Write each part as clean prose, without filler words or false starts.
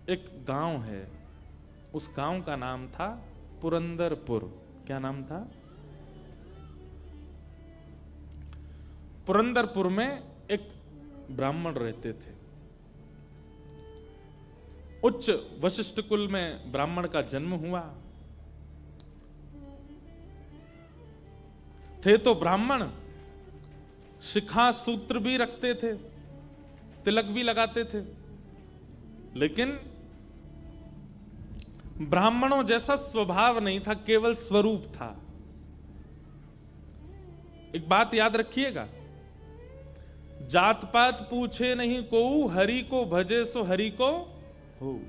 एक गांव है, उस गांव का नाम था पुरंदरपुर। क्या नाम था? पुरंदरपुर में एक ब्राह्मण रहते थे। उच्च वशिष्ठ कुल में ब्राह्मण का जन्म हुआ। थे तो ब्राह्मण, शिखा सूत्र भी रखते थे, तिलक भी लगाते थे, लेकिन ब्राह्मणों जैसा स्वभाव नहीं था, केवल स्वरूप था। एक बात याद रखिएगा, जात पात पूछे नहीं को, हरि को भजे सो हरि को हो।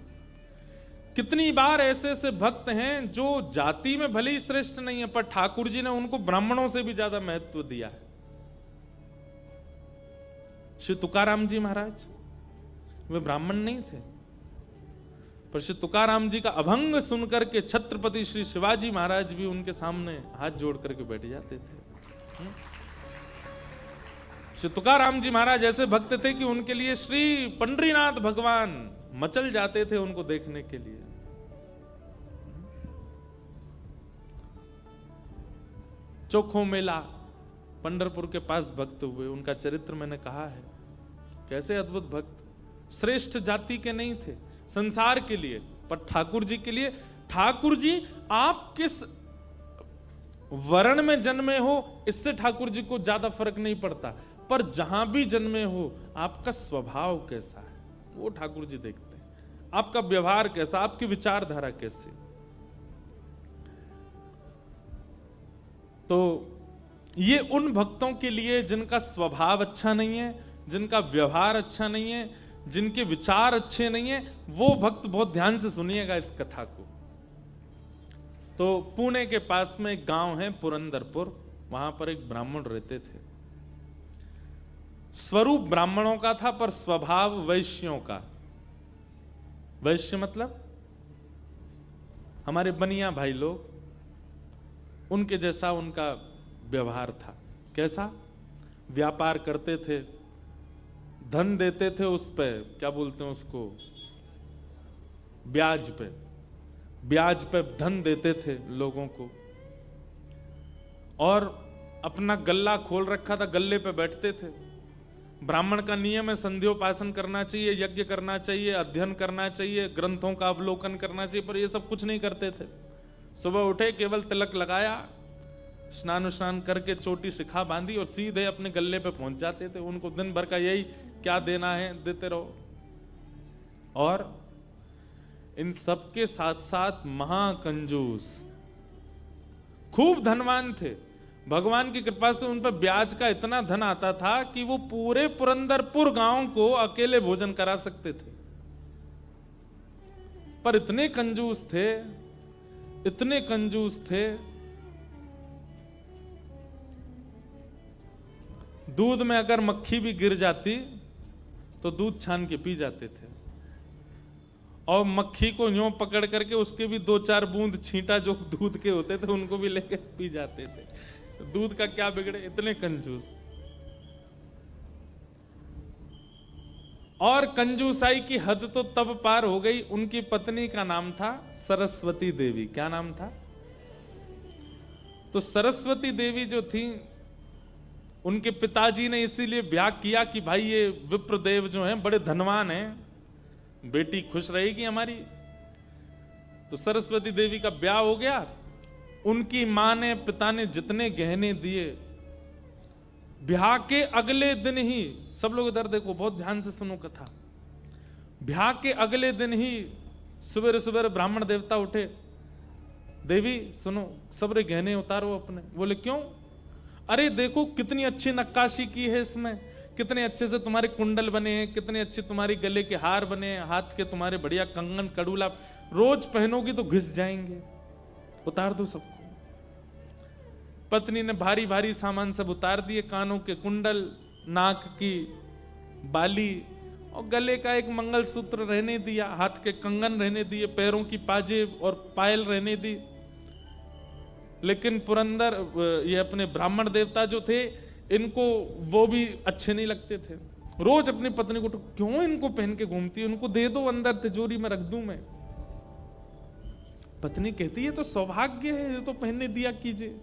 कितनी बार ऐसे ऐसे भक्त हैं जो जाति में भले ही श्रेष्ठ नहीं है, पर ठाकुर जी ने उनको ब्राह्मणों से भी ज्यादा महत्व दिया है। श्री तुकाराम जी महाराज वे ब्राह्मण नहीं थे, पर श्री तुकाराम जी का अभंग सुनकर के छत्रपति श्री शिवाजी महाराज भी उनके सामने हाथ जोड़ करके बैठ जाते थे। श्री तुकाराम जी महाराज ऐसे भक्त थे कि उनके लिए श्री पंडरीनाथ भगवान मचल जाते थे उनको देखने के लिए। चोखो मेला पंढरपुर के पास भक्त हुए, उनका चरित्र मैंने कहा है। कैसे अद्भुत भक्त, श्रेष्ठ जाति के नहीं थे संसार के लिए, पर ठाकुर जी के लिए। ठाकुर जी आप किस वर्ण में जन्मे हो इससे ठाकुर जी को ज्यादा फर्क नहीं पड़ता, पर जहां भी जन्मे हो आपका स्वभाव कैसा है वो ठाकुर जी देखते हैं। आपका व्यवहार कैसा, आपकी विचारधारा कैसी। तो ये उन भक्तों के लिए जिनका स्वभाव अच्छा नहीं है, जिनका व्यवहार अच्छा नहीं है, जिनके विचार अच्छे नहीं है, वो भक्त बहुत ध्यान से सुनिएगा इस कथा को। तो पुणे के पास में एक गांव है पुरंदरपुर, वहां पर एक ब्राह्मण रहते थे। स्वरूप ब्राह्मणों का था पर स्वभाव वैश्यों का। वैश्य मतलब हमारे बनिया भाई लोग, उनके जैसा उनका व्यवहार था। कैसा? व्यापार करते थे, धन देते थे, उस पे क्या बोलते हैं उसको, ब्याज पे, ब्याज पे धन देते थे लोगों को, और अपना गल्ला खोल रखा था, गल्ले पे बैठते थे। ब्राह्मण का नियम है संध्योपासन करना चाहिए, यज्ञ करना चाहिए, अध्ययन करना चाहिए, ग्रंथों का अवलोकन करना चाहिए, पर ये सब कुछ नहीं करते थे। सुबह उठे, केवल तिलक लगाया, स्नान स्नान करके चोटी शिखा बांधी और सीधे अपने गल्ले पे पहुंच जाते थे। उनको दिन भर का यही, क्या देना है देते रहो। और इन सबके साथ साथ महाकंजूस, खूब धनवान थे। भगवान की कृपा से उन पर ब्याज का इतना धन आता था कि वो पूरे पुरंदरपुर गांव को अकेले भोजन करा सकते थे। पर इतने कंजूस थे, इतने कंजूस थे, दूध में अगर मक्खी भी गिर जाती तो दूध छान के पी जाते थे, और मक्खी को यूं पकड़ करके उसके भी 2-4 बूंद छींटा जो दूध के होते थे उनको भी लेके पी जाते थे। दूध का क्या बिगड़े, इतने कंजूस। और कंजूसाई की हद तो तब पार हो गई, उनकी पत्नी का नाम था सरस्वती देवी। क्या नाम था? तो सरस्वती देवी जो थी, उनके पिताजी ने इसीलिए ब्याह किया कि भाई ये विप्रदेव जो हैं बड़े धनवान हैं, बेटी खुश रहेगी हमारी। तो सरस्वती देवी का ब्याह हो गया। उनकी मां ने, पिता ने जितने गहने दिए, ब्याह के अगले दिन ही, सब लोग इधर देखो, बहुत ध्यान से सुनो कथा। ब्याह के अगले दिन ही सुबह सुबह ब्राह्मण देवता उठे, देवी सुनो, सबरे गहने उतारो अपने। बोले क्यों? अरे देखो कितनी अच्छी नक्काशी की है इसमें, कितने अच्छे से तुम्हारे कुंडल बने हैं, कितने अच्छे तुम्हारे गले के हार बने हैं, हाथ के तुम्हारे बढ़िया कंगन कड़ूला, रोज पहनोगी तो घिस जाएंगे, उतार दो सबको। पत्नी ने भारी भारी सामान सब उतार दिए, कानों के कुंडल, नाक की बाली और गले का एक मंगलसूत्र रहने दिया, हाथ के कंगन रहने दिए, पैरों की पाजेब और पायल रहने दी। लेकिन पुरंदर ये अपने ब्राह्मण देवता जो थे, इनको वो भी अच्छे नहीं लगते थे। रोज अपनी पत्नी को क्यों इनको पहन के घूमती है, उनको दे दो, अंदर तिजोरी में रख दूं मैं। पत्नी कहती है तो सौभाग्य है, ये तो पहनने दिया कीजिए।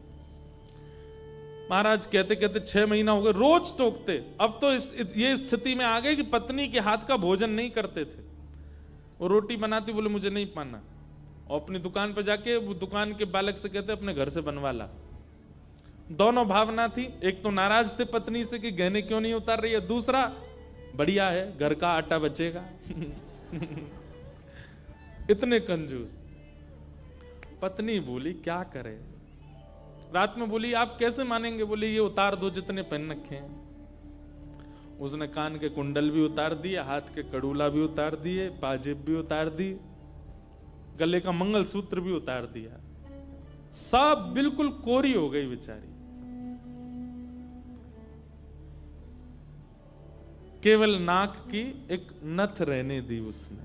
महाराज कहते कहते 6 महीना हो गए, रोज टोकते। अब तो ये स्थिति में आ गए कि पत्नी के हाथ का भोजन नहीं करते थे। वो रोटी बनाती, बोले मुझे नहीं पाना, और अपनी दुकान पर जाके वो दुकान के बालक से कहते अपने घर से बनवा ला। दोनों भावना थी, एक तो नाराज थे पत्नी से कि गहने क्यों नहीं उतार रही है, दूसरा बढ़िया है घर का आटा बचेगा। इतने कंजूस। पत्नी बोली क्या करे, रात में बोली आप कैसे मानेंगे, बोले ये उतार दो जितने पहन रखे हैं। उसने कान के कुंडल भी उतार दिए, हाथ के कड़ूला भी उतार दिए, पाजेब भी उतार दी, गले का मंगलसूत्र भी उतार दिया। सब बिल्कुल कोरी हो गई बेचारी। केवल नाक की एक नथ रहने दी उसने।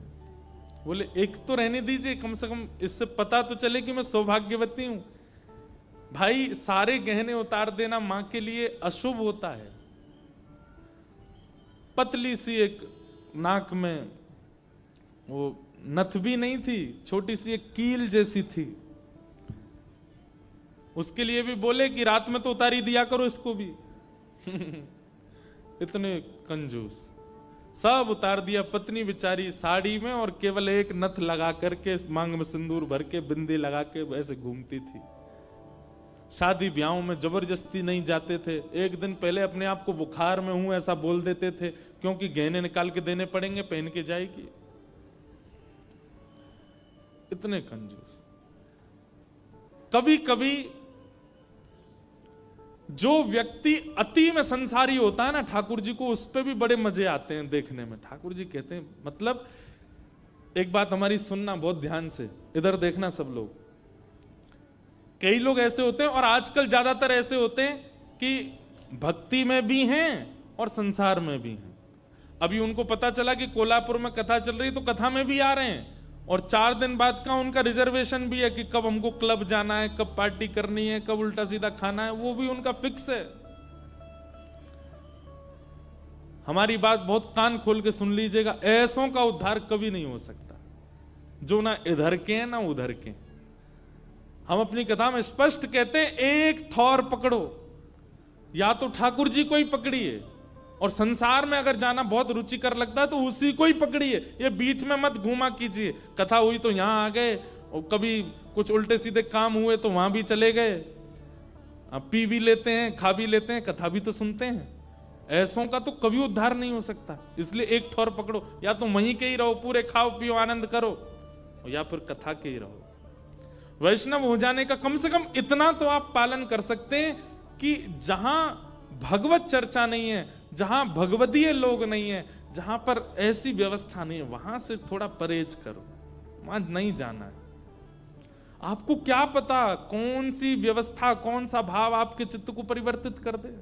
बोले एक तो रहने दीजिए, कम से कम इससे पता तो चले कि मैं सौभाग्यवती हूं। भाई सारे गहने उतार देना मां के लिए अशुभ होता है। पतली सी एक नाक में वो नथ भी नहीं थी, छोटी सी एक कील जैसी थी, उसके लिए भी बोले कि रात में तो उतारी दिया करो इसको भी। इतने कंजूस। सब उतार दिया। पत्नी बेचारी साड़ी में और केवल एक नथ लगा करके, मांग में सिंदूर भर के, बिंदी लगा के वैसे घूमती थी। शादी ब्याहों में जबरदस्ती नहीं जाते थे। एक दिन पहले अपने आप को बुखार में हूं ऐसा बोल देते थे, क्योंकि गहने निकाल के देने पड़ेंगे, पहन के जाएगी। इतने कंजूस। कभी कभी जो व्यक्ति अति में संसारी होता है ना, ठाकुर जी को उस पे भी बड़े मजे आते हैं देखने में। ठाकुर जी कहते हैं, मतलब एक बात हमारी सुनना बहुत ध्यान से, इधर देखना सब लोग। कई लोग ऐसे होते हैं, और आजकल ज्यादातर ऐसे होते हैं कि भक्ति में भी हैं और संसार में भी हैं। अभी उनको पता चला कि कोल्हापुर में कथा चल रही, तो कथा में भी आ रहे हैं, और 4 दिन बाद का उनका रिजर्वेशन भी है कि कब हमको क्लब जाना है, कब पार्टी करनी है, कब उल्टा सीधा खाना है, वो भी उनका फिक्स है। हमारी बात बहुत कान खोल के सुन लीजिएगा, ऐसों का उद्धार कभी नहीं हो सकता जो ना इधर के हैं ना उधर के। हम अपनी कथा में स्पष्ट कहते हैं, एक थौर पकड़ो, या तो ठाकुर जी को ही पकड़िए, और संसार में अगर जाना बहुत रुचिकर लगता है तो उसी को ही पकड़िए। ये बीच में मत घूमा कीजिए। कथा हुई तो यहां आ गए, और कभी कुछ उल्टे सीधे काम हुए तो वहां भी चले गए। पी भी लेते हैं, खा भी लेते हैं, कथा भी तो सुनते हैं। ऐसों का तो कभी उद्धार नहीं हो सकता। इसलिए एक ठौर पकड़ो, या तो वहीं के ही रहो, पूरे खाओ पियो आनंद करो, या फिर कथा के ही रहो। वैष्णव हो जाने का कम से कम इतना तो आप पालन कर सकते हैं कि जहां भगवत चर्चा नहीं है, जहां भगवदीय लोग नहीं है, जहां पर ऐसी व्यवस्था नहीं है, वहां से थोड़ा परहेज करो, वहां नहीं जाना है। आपको क्या पता कौन सी व्यवस्था, कौन सा भाव आपके चित्त को परिवर्तित कर दे।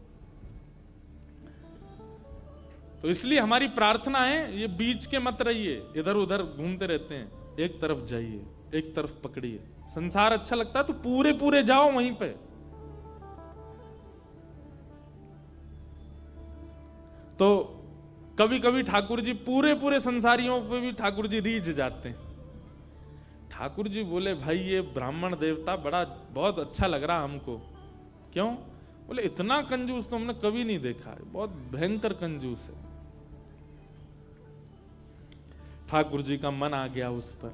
तो इसलिए हमारी प्रार्थना है, ये बीच के मत रहिए, इधर उधर घूमते रहते हैं। एक तरफ जाइए, एक तरफ पकड़िए। संसार अच्छा लगता है तो पूरे पूरे जाओ वहीं पे। तो कभी कभी ठाकुर जी पूरे पूरे संसारियों पे भी ठाकुर जी रीझ जाते हैं। ठाकुर जी बोले, भाई ये ब्राह्मण देवता बड़ा बहुत अच्छा लग रहा हमको। क्यों? बोले इतना कंजूस तो हमने कभी नहीं देखा है, बहुत भयंकर कंजूस है। ठाकुर जी का मन आ गया उस पर।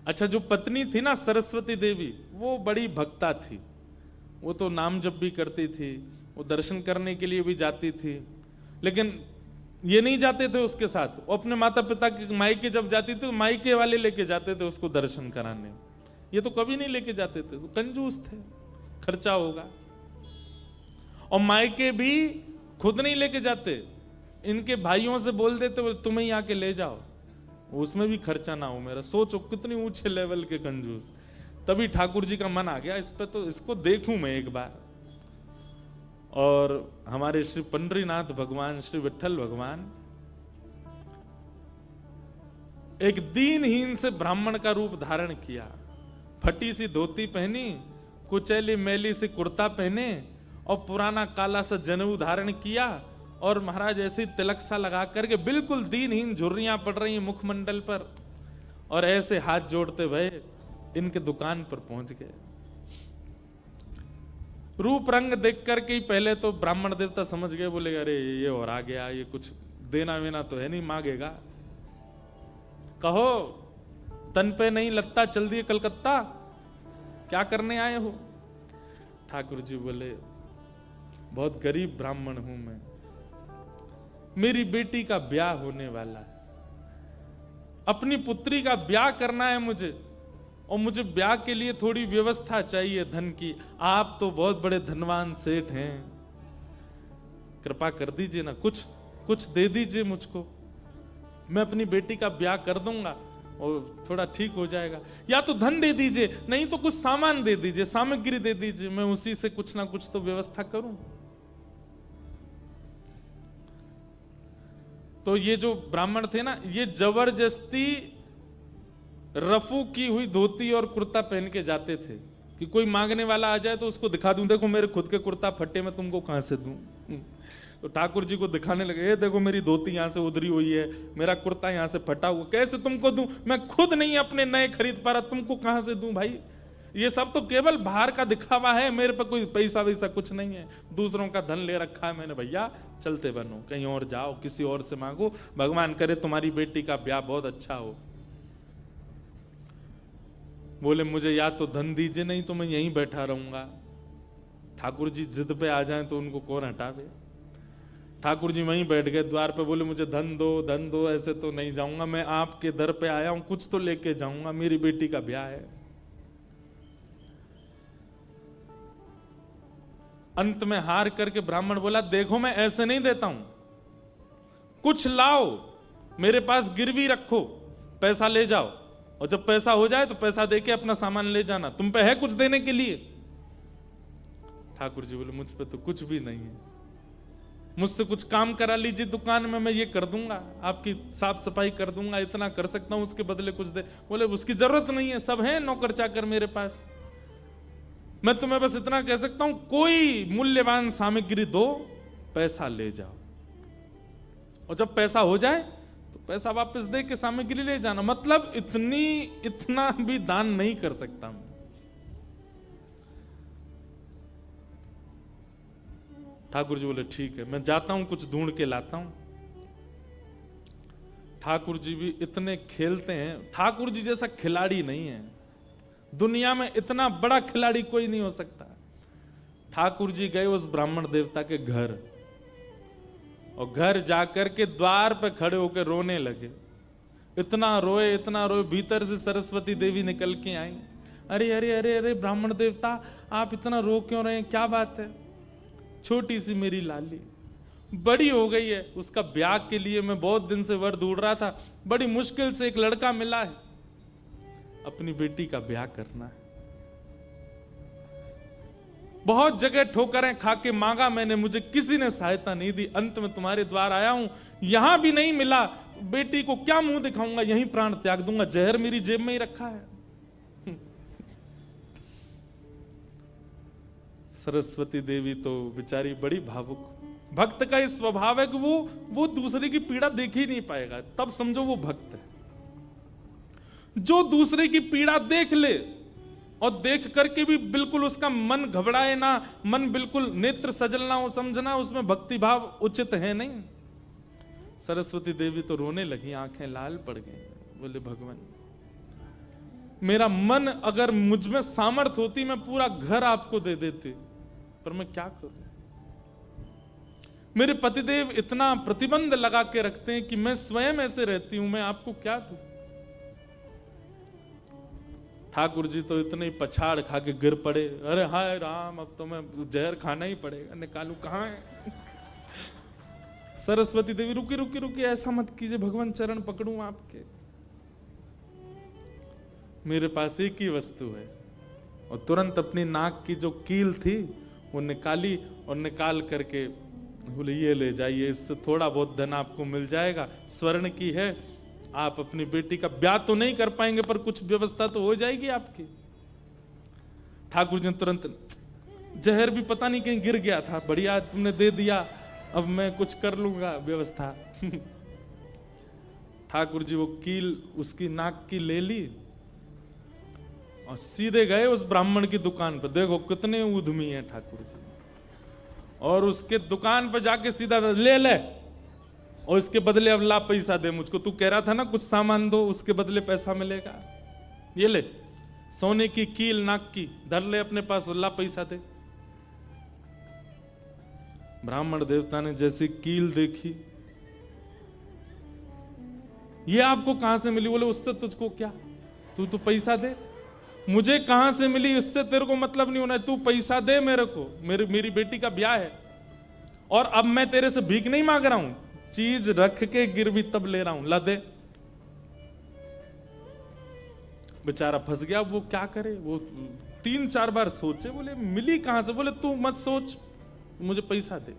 अच्छा, जो पत्नी थी ना सरस्वती देवी, वो बड़ी भक्ता थी। वो तो नाम जप भी करती थी, वो दर्शन करने के लिए भी जाती थी, लेकिन ये नहीं जाते थे उसके साथ। वो अपने माता पिता के मायके जब जाती थी तो मायके वाले लेके जाते थे उसको दर्शन कराने। ये तो कभी नहीं लेके जाते थे, तो कंजूस थे, खर्चा होगा। और मायके भी खुद नहीं लेके जाते, इनके भाइयों से बोल देते, बोले तुम्हें ही आके ले जाओ, उसमें भी खर्चा ना हो मेरा। सोचो कितनी ऊंचे लेवल के कंजूस। तभी ठाकुर जी का मन आ गया, इस पे तो इसको देखूं मैं एक बार। और हमारे श्री पंडरीनाथ भगवान, श्री विठल भगवान एक दीनहीन से ब्राह्मण का रूप धारण किया। फटी सी धोती पहनी, कुचैली मैली सी कुर्ता पहने, और पुराना काला सा जनेऊ धारण किया, और महाराज ऐसी तिलक सा लगा करके बिल्कुल दीनहीन झुर्रियां पड़ रही मुखमंडल पर, और ऐसे हाथ जोड़ते भय इनके दुकान पर पहुंच गए। रूप रंग देख करके ही पहले तो ब्राह्मण देवता समझ गए, बोले अरे ये और आ गया, ये कुछ देना वेना तो है नहीं, मांगेगा। कहो तन पे नहीं लगता, चल दिए कलकत्ता, क्या करने आए हो? ठाकुर जी बोले बहुत गरीब ब्राह्मण हूं मैं, मेरी बेटी का ब्याह होने वाला है, अपनी पुत्री का ब्याह करना है मुझे, और मुझे ब्याह के लिए थोड़ी व्यवस्था चाहिए धन की। आप तो बहुत बड़े धनवान सेठ हैं, कृपा कर दीजिए ना, कुछ दे दीजिए मुझको, मैं अपनी बेटी का ब्याह कर दूंगा और थोड़ा ठीक हो जाएगा। या तो धन दे दीजिए, नहीं तो कुछ सामान दे दीजिए, सामग्री दे दीजिए, मैं उसी से कुछ ना कुछ तो व्यवस्था करूं। तो ये जो ब्राह्मण थे ना, ये जबरदस्ती रफू की हुई धोती और कुर्ता पहन के जाते थे कि कोई मांगने वाला आ जाए तो उसको दिखा दूं, देखो मेरे खुद के कुर्ता फटे, मैं तुमको कहां से दूं। तो ठाकुर जी को दिखाने लगे, ये देखो मेरी धोती यहां से उधरी हुई है, मेरा कुर्ता यहां से फटा हुआ, कैसे तुमको दूं, मैं खुद नहीं अपने नए खरीद पा रहा, तुमको कहां से दूं भाई। ये सब तो केवल बाहर का दिखावा है, मेरे पे कोई पैसा वैसा कुछ नहीं है, दूसरों का धन ले रखा है मैंने। भैया चलते बनो, कहीं और जाओ, किसी और से मांगो, भगवान करे तुम्हारी बेटी का ब्याह बहुत अच्छा हो। बोले मुझे या तो धन दीजिए, नहीं तो मैं यहीं बैठा रहूंगा। ठाकुर जी जिद पे आ जाएं तो उनको कौन हटावे। ठाकुर जी वहीं बैठ गए द्वार पे, बोले मुझे धन दो, ऐसे तो नहीं जाऊंगा, मैं आपके दर पे आया हूं, कुछ तो लेके जाऊंगा, मेरी बेटी का ब्याह है। अंत में हार करके ब्राह्मण बोला, देखो मैं ऐसे नहीं देता हूं, कुछ लाओ, मेरे पास गिरवी रखो, पैसा ले जाओ, और जब पैसा हो जाए तो पैसा देके अपना सामान ले जाना, तुम पे है कुछ देने के लिए। ठाकुर जी बोले मुझ पे तो कुछ भी नहीं है, मुझसे कुछ काम करा लीजिए दुकान में, मैं ये कर दूंगा, आपकी साफ सफाई कर दूंगा, इतना कर सकता हूं, उसके बदले कुछ दे। बोले उसकी जरूरत नहीं है, सब है नौकर चाकर मेरे पास, मैं तुम्हें बस इतना कह सकता हूं, कोई मूल्यवान सामग्री दो, पैसा ले जाओ, और जब पैसा हो जाए तो पैसा वापस दे के सामग्री ले जाना। मतलब इतना भी दान नहीं कर सकता मैं। ठाकुर जी बोले ठीक है, मैं जाता हूं, कुछ ढूंढ के लाता हूं। ठाकुर जी भी इतने खेलते हैं, ठाकुर जी जैसा खिलाड़ी नहीं है दुनिया में, इतना बड़ा खिलाड़ी कोई नहीं हो सकता। ठाकुर जी गए उस ब्राह्मण देवता के घर, और घर जाकर के द्वार पे खड़े होकर रोने लगे। इतना रोए, भीतर से सरस्वती देवी निकल के आई। अरे अरे अरे अरे ब्राह्मण देवता, आप इतना रो क्यों रहे हैं, क्या बात है? छोटी सी मेरी लाली बड़ी हो गई है, उसका ब्याह के लिए मैं बहुत दिन से वर ढूंढ रहा था, बड़ी मुश्किल से एक लड़का मिला है, अपनी बेटी का ब्याह करना है। बहुत जगह ठोकरें खा के मांगा मैंने, मुझे किसी ने सहायता नहीं दी, अंत में तुम्हारे द्वार आया हूं, यहां भी नहीं मिला, बेटी को क्या मुंह दिखाऊंगा, यहीं प्राण त्याग दूंगा, जहर मेरी जेब में ही रखा है। सरस्वती देवी तो बेचारी बड़ी भावुक, भक्त का इस स्वभाव है कि वो दूसरे की पीड़ा देख ही नहीं पाएगा, तब समझो वो भक्त है। जो दूसरे की पीड़ा देख ले और देख करके भी बिल्कुल उसका मन घबराए ना, मन बिल्कुल नेत्र सजल ना हो, समझना उसमें भक्ति भाव उचित है नहीं। सरस्वती देवी तो रोने लगी, आंखें लाल पड़ गई, बोले भगवान मेरा मन अगर मुझ में सामर्थ होती मैं पूरा घर आपको दे देती, पर मैं क्या करूं, मेरे पतिदेव इतना प्रतिबंध लगा के रखते हैं कि मैं स्वयं ऐसे रहती हूं, मैं आपको क्या दूं। ठाकुर जी तो इतने पछाड़ खा के गिर पड़े, अरे हाय राम, अब तो मैं जहर खाना ही पड़ेगा, निकालू कहां है। सरस्वती देवी रुकी रुकी रुकी, ऐसा मत कीजिए भगवान, चरण पकड़ूं आपके, मेरे पास एक ही वस्तु है। और तुरंत अपनी नाक की जो कील थी वो निकाली, और निकाल करके बोले ये ले जाइए, इससे थोड़ा बहुत धन आपको मिल जाएगा, स्वर्ण की है, आप अपनी बेटी का ब्याह तो नहीं कर पाएंगे पर कुछ व्यवस्था तो हो जाएगी आपकी। ठाकुर जी ने तुरंत, जहर भी पता नहीं कहीं गिर गया था, बढ़िया तुमने दे दिया, अब मैं कुछ कर लूंगा व्यवस्था। ठाकुर जी वो कील उसकी नाक की ले ली और सीधे गए उस ब्राह्मण की दुकान पर। देखो कितने उद्यमी हैं ठाकुर जी। और उसके दुकान पर जाके सीधा ले ले, और इसके बदले अब ला पैसा दे मुझको। तू कह रहा था ना कुछ सामान दो, उसके बदले पैसा मिलेगा। ये ले सोने की कील नाक की, धर ले अपने पास, ला पैसा दे। ब्राह्मण देवता ने जैसी कील देखी, ये आपको कहां से मिली? बोले उससे तुझको क्या, तू तो पैसा दे। मुझे कहां से मिली इससे तेरे को मतलब नहीं होना, तू पैसा दे मेरे को, मेरी बेटी का ब्याह है। और अब मैं तेरे से भीख नहीं मांग रहा हूं, चीज रख के गिरवी तब ले रहा हूं, ला दे। बेचारा फंस गया। वो क्या करे, वो 3-4 बार सोचे, बोले मिली कहां से? बोले तू मत सोच, मुझे पैसा दे।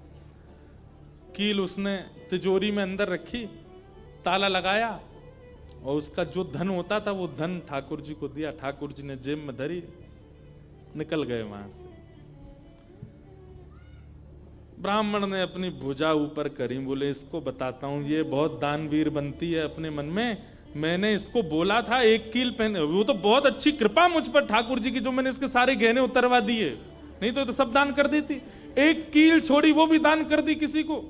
कील उसने तिजोरी में अंदर रखी, ताला लगाया, और उसका जो धन होता था वो धन ठाकुर जी को दिया। ठाकुर जी ने जेब में धरी, निकल गए वहां से। ब्राह्मण ने अपनी भुजा ऊपर करी, बोले इसको बताता हूं, ये बहुत दानवीर बनती है अपने मन में। मैंने इसको बोला था एक कील पहने, वो तो बहुत अच्छी कृपा मुझ पर ठाकुर जी की, जो मैंने इसके सारे गहने उतरवा दिए, नहीं तो सब दान कर देती। एक कील छोड़ी, वो भी दान कर दी किसी को।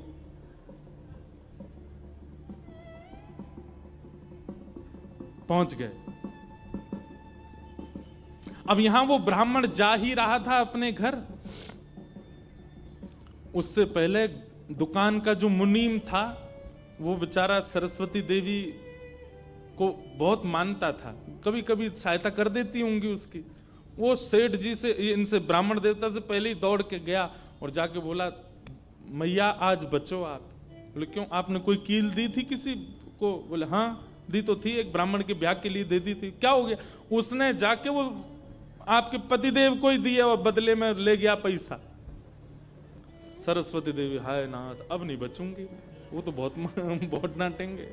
पहुंच गए। अब यहां वो ब्राह्मण जा ही रहा था अपने घर, उससे पहले दुकान का जो मुनीम था वो बेचारा सरस्वती देवी को बहुत मानता था, कभी कभी सहायता कर देती होंगी उसकी। वो सेठ जी से, इनसे ब्राह्मण देवता से पहले ही दौड़ के गया और जाके बोला, मैया आज बचो आप। बोले क्यों, आपने कोई कील दी थी किसी को? बोले हाँ दी तो थी, एक ब्राह्मण के ब्याह के लिए दे दी थी। क्या हो गया? उसने जाके वो आपके पतिदेव को ही दिया और बदले में ले गया पैसा। सरस्वती देवी, हाय नाथ अब नहीं बचूंगी, वो तो बहुत डांटेंगे।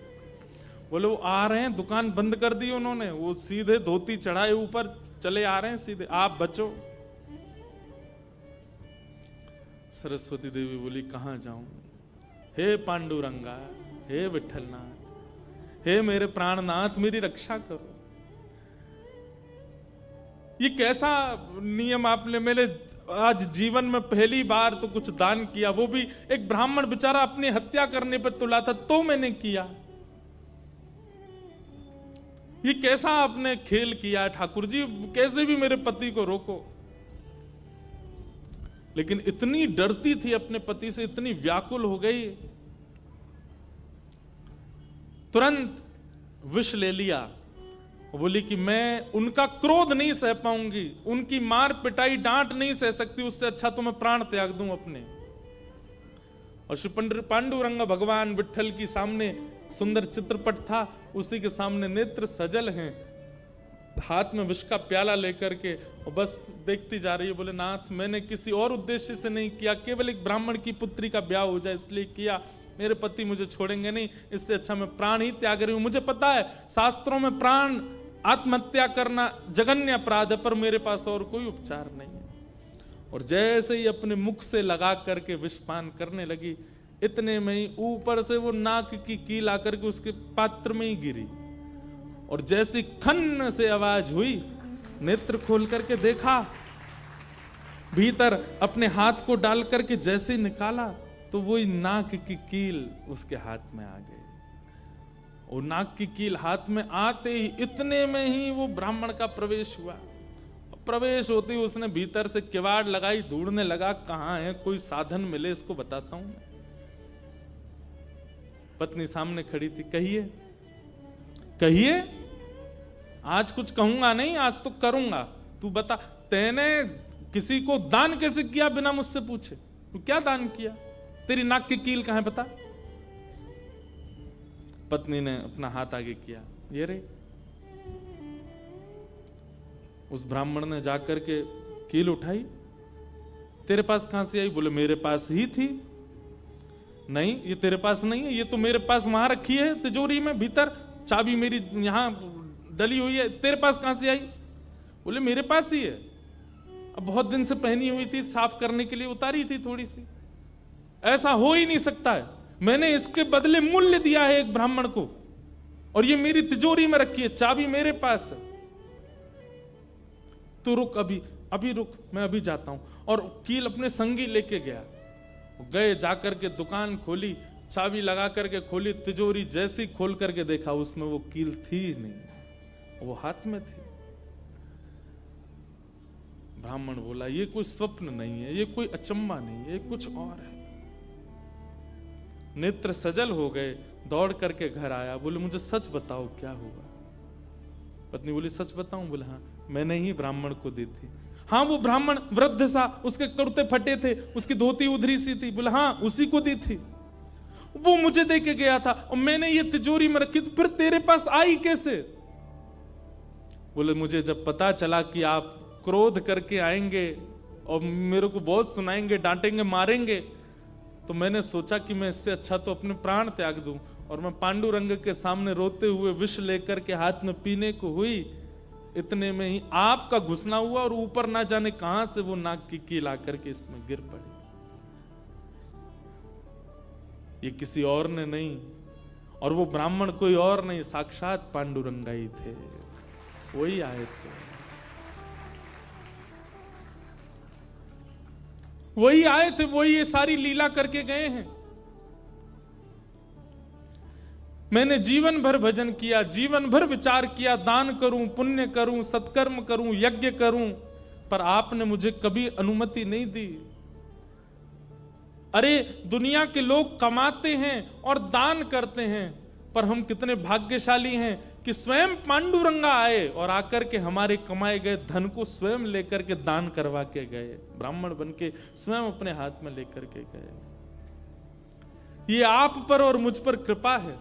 बोले वो आ रहे हैं, दुकान बंद कर दी उन्होंने, वो सीधे धोती चढ़ाए ऊपर चले आ रहे हैं सीधे, आप बचो। सरस्वती देवी बोली कहां जाऊं? हे पांडुरंगा, हे विठलनाथ, हे मेरे प्राणनाथ, मेरी रक्षा करो। ये कैसा नियम आपने मेरे आज जीवन में पहली बार तो कुछ दान किया, वो भी एक ब्राह्मण बेचारा अपनी हत्या करने पर तुला था तो मैंने किया। ये कैसा आपने खेल किया ठाकुर जी, कैसे भी मेरे पति को रोको। लेकिन इतनी डरती थी अपने पति से, इतनी व्याकुल हो गई, तुरंत विष ले लिया। बोली कि मैं उनका क्रोध नहीं सह पाऊंगी, उनकी मार पिटाई डांट नहीं सह सकती, उससे अच्छा तो मैं प्राण त्याग दूं अपने। और श्री पांडुरंग भगवान विठल की सामने सुंदर चित्रपट था, उसी के सामने नेत्र सजल हैं, हाथ में विष का प्याला लेकर के, और बस देखती जा रही है। बोले नाथ मैंने किसी और उद्देश्य से नहीं किया, केवल एक ब्राह्मण की पुत्री का ब्याह हो जाए इसलिए किया, मेरे पति मुझे छोड़ेंगे नहीं, इससे अच्छा मैं प्राण ही त्याग रही हूं। मुझे पता है शास्त्रों में प्राण आत्महत्या करना जघन्य अपराध है, पर मेरे पास और कोई उपचार नहीं है। और जैसे ही अपने मुख से लगा करके विषपान करने लगी, इतने में ही ऊपर से वो नाक की कील आकर के उसके पात्र में ही गिरी। और जैसी खन्न से आवाज हुई, नेत्र खोल करके देखा, भीतर अपने हाथ को डाल करके जैसे निकाला तो वही नाक की कील उसके हाथ में आ गई। और नाक की कील हाथ में आते ही इतने में ही वो ब्राह्मण का प्रवेश हुआ। प्रवेश होते ही उसने भीतर से किवाड़ लगाई, ढूंढने लगा कहां है, कोई साधन मिले इसको बताता हूं। पत्नी सामने खड़ी थी, कहिए कहिए, आज कुछ कहूंगा नहीं, आज तो करूंगा, तू बता तैने किसी को दान कैसे किया बिना मुझसे पूछे? तू क्या दान किया? तेरी नाक की कील कहां है बता। पत्नी ने अपना हाथ आगे किया, ये रे। उस ब्राह्मण ने जाकर के कील उठाई, तेरे पास कहां से आई? बोले मेरे पास ही थी। नहीं ये तेरे पास नहीं है, ये तो मेरे पास वहां रखी है तिजोरी में, भीतर चाबी मेरी यहां डली हुई है, तेरे पास कहां से आई? बोले मेरे पास ही है, अब बहुत दिन से पहनी हुई थी, साफ करने के लिए उतारी थी थोड़ी सी। ऐसा हो ही नहीं सकता है, मैंने इसके बदले मूल्य दिया है एक ब्राह्मण को, और ये मेरी तिजोरी में रखी है, चाबी मेरे पास है। तो रुक, अभी रुक, मैं अभी जाता हूं। और कील अपने संगी लेके गया, गए, जाकर के दुकान खोली, चाबी लगा करके खोली, तिजोरी जैसी खोल करके देखा उसमें वो कील थी ही नहीं, वो हाथ में थी। ब्राह्मण बोला ये कोई स्वप्न नहीं है, ये कोई अचंबा नहीं है, ये कुछ और है। नेत्र सजल हो गए, दौड़ करके घर आया, बोले मुझे सच बताओ क्या हुआ। पत्नी बोली सच बताऊं? बोले हाँ, मैंने ही ब्राह्मण को दी थी। हाँ, वो ब्राह्मण वृद्ध सा, उसके कुर्ते फटे थे, उसकी धोती उधरी सी थी। बोले हाँ, उसी को दी थी, वो मुझे दे के गया था और मैंने ये तिजोरी में रखी, तो फिर तेरे पास आई कैसे? बोले मुझे जब पता चला कि आप क्रोध करके आएंगे और मेरे को बहुत सुनाएंगे, डांटेंगे, मारेंगे, तो मैंने सोचा कि मैं इससे अच्छा तो अपने प्राण त्याग दूं। और मैं पांडुरंग के सामने रोते हुए विष लेकर के हाथ में पीने को हुई, इतने में ही आपका घुसना हुआ और ऊपर ना जाने कहां से वो नाक की कील आकर के इसमें गिर पड़ी। ये किसी और ने नहीं, और वो ब्राह्मण कोई और नहीं, साक्षात पांडुरंगा ही थे, वही आए थे, वही आए थे, वही ये सारी लीला करके गए हैं। मैंने जीवन भर भजन किया, जीवन भर विचार किया, दान करूं, पुण्य करूं, सत्कर्म करूं, यज्ञ करूं, पर आपने मुझे कभी अनुमति नहीं दी। अरे दुनिया के लोग कमाते हैं और दान करते हैं, पर हम कितने भाग्यशाली हैं कि स्वयं पांडुरंगा आए और आकर के हमारे कमाए गए धन को स्वयं लेकर के दान करवा के गए, ब्राह्मण बन के स्वयं अपने हाथ में लेकर के गए। ये आप पर और मुझ पर कृपा है।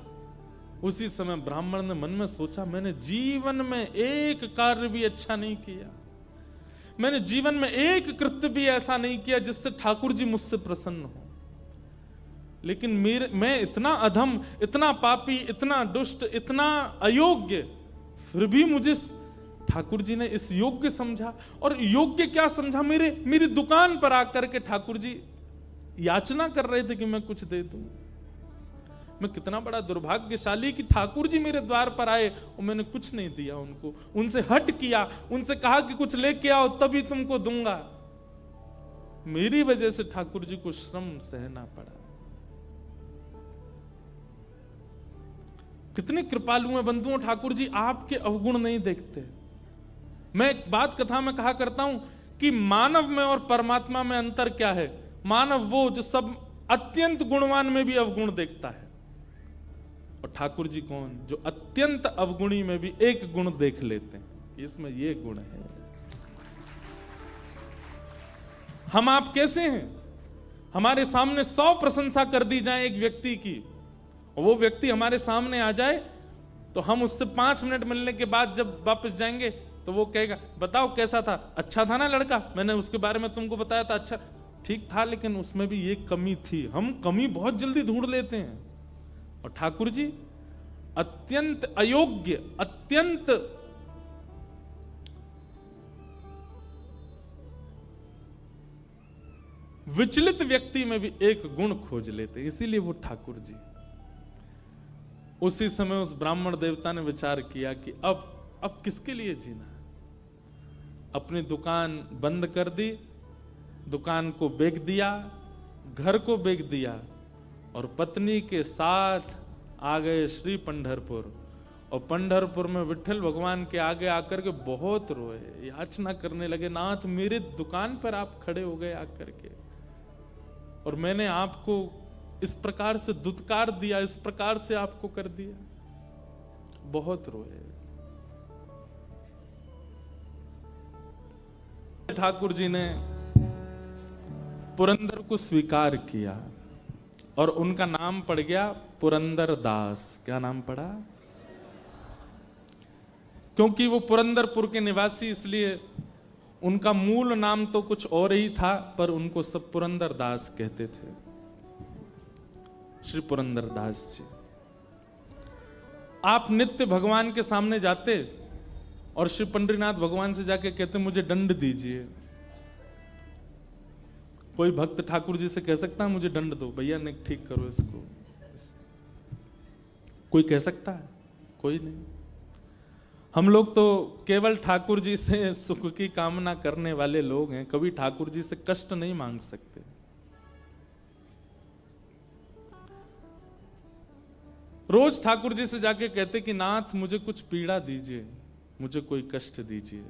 उसी समय ब्राह्मण ने मन में सोचा, मैंने जीवन में एक कार्य भी अच्छा नहीं किया, मैंने जीवन में एक कृत्य भी ऐसा नहीं किया जिससे ठाकुर जी मुझसे प्रसन्न हो, लेकिन मैं इतना अधम, इतना पापी, इतना दुष्ट, इतना अयोग्य, फिर भी मुझे ठाकुर जी ने इस योग्य समझा। और योग्य क्या समझा? मेरी दुकान पर आकर के ठाकुर जी याचना कर रहे थे कि मैं कुछ दे दूं। मैं कितना बड़ा दुर्भाग्यशाली कि ठाकुर जी मेरे द्वार पर आए और मैंने कुछ नहीं दिया उनको, उनसे हट किया, उनसे कहा कि कुछ लेके आओ तभी तुमको दूंगा। मेरी वजह से ठाकुर जी को श्रम सहना पड़ा। कितने कृपालु हैं बंधुओं ठाकुर जी, आपके अवगुण नहीं देखते। मैं एक बात कथा में कहा करता हूं कि मानव में और परमात्मा में अंतर क्या है। मानव वो जो सब अत्यंत गुणवान में भी अवगुण देखता है, और ठाकुर जी कौन? जो अत्यंत अवगुणी में भी एक गुण देख लेते हैं, इसमें ये गुण है। हम आप कैसे हैं? हमारे सामने 100 प्रशंसा कर दी जाए एक व्यक्ति की, और वो व्यक्ति हमारे सामने आ जाए तो हम उससे 5 मिनट मिलने के बाद जब वापस जाएंगे तो वो कहेगा बताओ कैसा था, अच्छा था ना लड़का, मैंने उसके बारे में तुमको बताया था, अच्छा ठीक था, लेकिन उसमें भी ये कमी थी। हम कमी बहुत जल्दी ढूंढ लेते हैं। और ठाकुर जी अत्यंत अयोग्य, अत्यंत विचलित व्यक्ति में भी एक गुण खोज लेते हैं, इसीलिए वो ठाकुर जी। उसी समय उस ब्राह्मण देवता ने विचार किया कि अब किसके लिए जीना है। अपनी दुकान बंद कर दी, दुकान को बेच दिया, घर को बेच दिया, और पत्नी के साथ आ गए श्री पंढरपुर। और पंढरपुर में विठल भगवान के आगे आकर के बहुत रोए, याचना करने लगे, नाथ मेरे दुकान पर आप खड़े हो गए आकर के, और मैंने आपको इस प्रकार से दुत्कार दिया, इस प्रकार से आपको कर दिया। बहुत रोए। ठाकुर जी ने पुरंदर को स्वीकार किया और उनका नाम पड़ गया पुरंदर दास। क्या नाम पड़ा? क्योंकि वो पुरंदरपुर के निवासी, इसलिए उनका मूल नाम तो कुछ और ही था, पर उनको सब पुरंदर दास कहते थे। श्री पुरंदर दास जी, आप नित्य भगवान के सामने जाते और श्री पंडरीनाथ भगवान से जाके कहते मुझे दंड दीजिए। कोई भक्त ठाकुर जी से कह सकता है मुझे दंड दो, भैया ने ठीक करो इसको? कोई कह सकता है? कोई नहीं। हम लोग तो केवल ठाकुर जी से सुख की कामना करने वाले लोग हैं, कभी ठाकुर जी से कष्ट नहीं मांग सकते। रोज ठाकुर जी से जाके कहते कि नाथ मुझे कुछ पीड़ा दीजिए, मुझे कोई कष्ट दीजिए।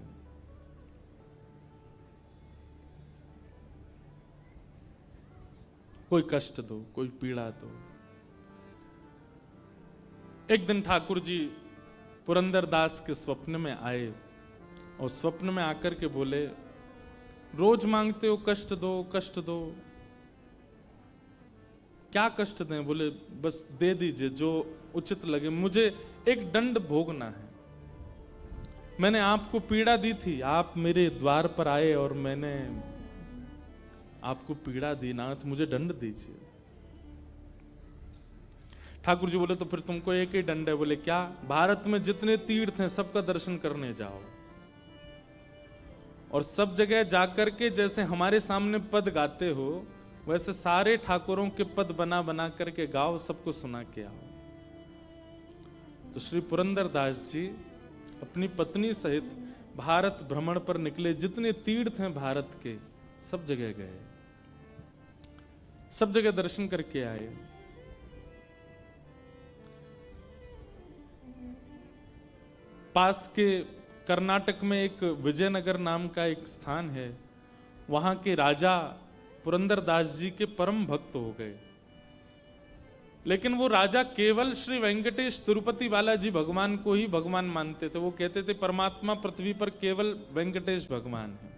कोई कष्ट दो, कोई पीड़ा दो। एक दिन ठाकुर जी पुरंदर दास के स्वप्न में आए और स्वप्न में आकर के बोले, रोज मांगते हो कष्ट दो कष्ट दो, क्या कष्ट दें? बोले बस दे दीजिए जो उचित लगे, मुझे एक दंड भोगना है। मैंने आपको पीड़ा दी थी, आप मेरे द्वार पर आए और मैंने आपको पीड़ा दी, नाथ मुझे दंड दीजिए। ठाकुर जी बोले तो फिर तुमको एक ही दंड है। बोले क्या? भारत में जितने तीर्थ हैं सबका दर्शन करने जाओ और सब जगह जाकर के जैसे हमारे सामने पद गाते हो वैसे सारे ठाकुरों के पद बना बना करके गाओ, सबको सुना के आओ। तो श्री पुरंदर दास जी अपनी पत्नी सहित भारत भ्रमण पर निकले। जितने तीर्थ हैं भारत के सब जगह गए, सब जगह दर्शन करके आए। पास के कर्नाटक में एक विजयनगर नाम का एक स्थान है, वहां के राजा पुरंदर दास जी के परम भक्त हो गए। लेकिन वो राजा केवल श्री वेंकटेश तिरुपति बालाजी भगवान को ही भगवान मानते थे। वो कहते थे परमात्मा पृथ्वी पर केवल वेंकटेश भगवान है।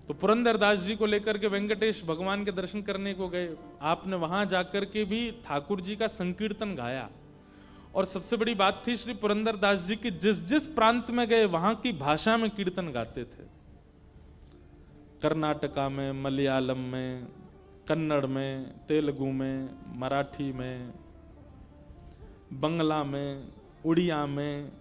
तो पुरंदर दास जी को लेकर के वेंकटेश भगवान के दर्शन करने को गए। आपने वहां जाकर के भी ठाकुर जी का संकीर्तन गाया। और सबसे बड़ी बात थी, श्री पुरंदर दास जी की जिस जिस प्रांत में गए वहां की भाषा में कीर्तन गाते थे। कर्नाटका में, मलयालम में, कन्नड़ में, तेलुगु में, मराठी में, बंगला में, उड़िया में,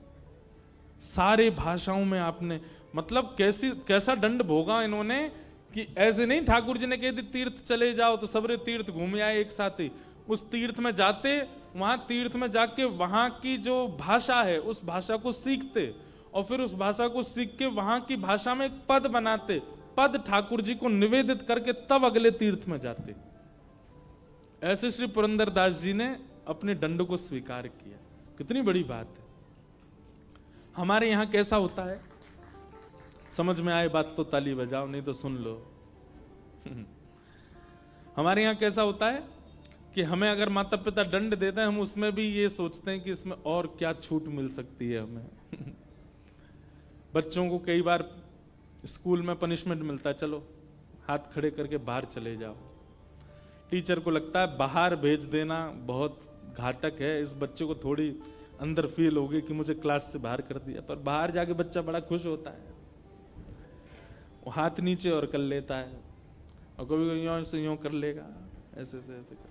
सारे भाषाओं में आपने मतलब कैसा दंड भोगा इन्होंने कि ऐसे नहीं ठाकुर जी ने कह दी तीर्थ चले जाओ तो सबरे तीर्थ घूम आए एक साथ ही। उस तीर्थ में जाते, वहां तीर्थ में जाके वहां की जो भाषा है उस भाषा को सीखते और फिर उस भाषा को सीख के वहां की भाषा में एक पद बनाते, पद ठाकुर जी को निवेदित करके तब अगले तीर्थ में जाते। ऐसे श्री पुरंदर दास जी ने अपने दंड को स्वीकार किया। कितनी बड़ी बात है। हमारे यहां कैसा होता है, समझ में आए बात तो ताली बजाओ, नहीं तो सुन लो। हमारे यहां कैसा होता है कि हमें अगर माता पिता दंड देते हैं हम उसमें भी ये सोचते हैं कि इसमें और क्या छूट मिल सकती है हमें। बच्चों को कई बार स्कूल में पनिशमेंट मिलता है, चलो हाथ खड़े करके बाहर चले जाओ। टीचर को लगता है बाहर भेज देना बहुत घातक है, इस बच्चे को थोड़ी अंदर फील होगी कि मुझे क्लास से बाहर कर दिया। पर बाहर जाके बच्चा बड़ा खुश होता है, वो हाथ नीचे और कर लेता है और कभी यूं से यूं कर लेगा, ऐसे से ऐसे कर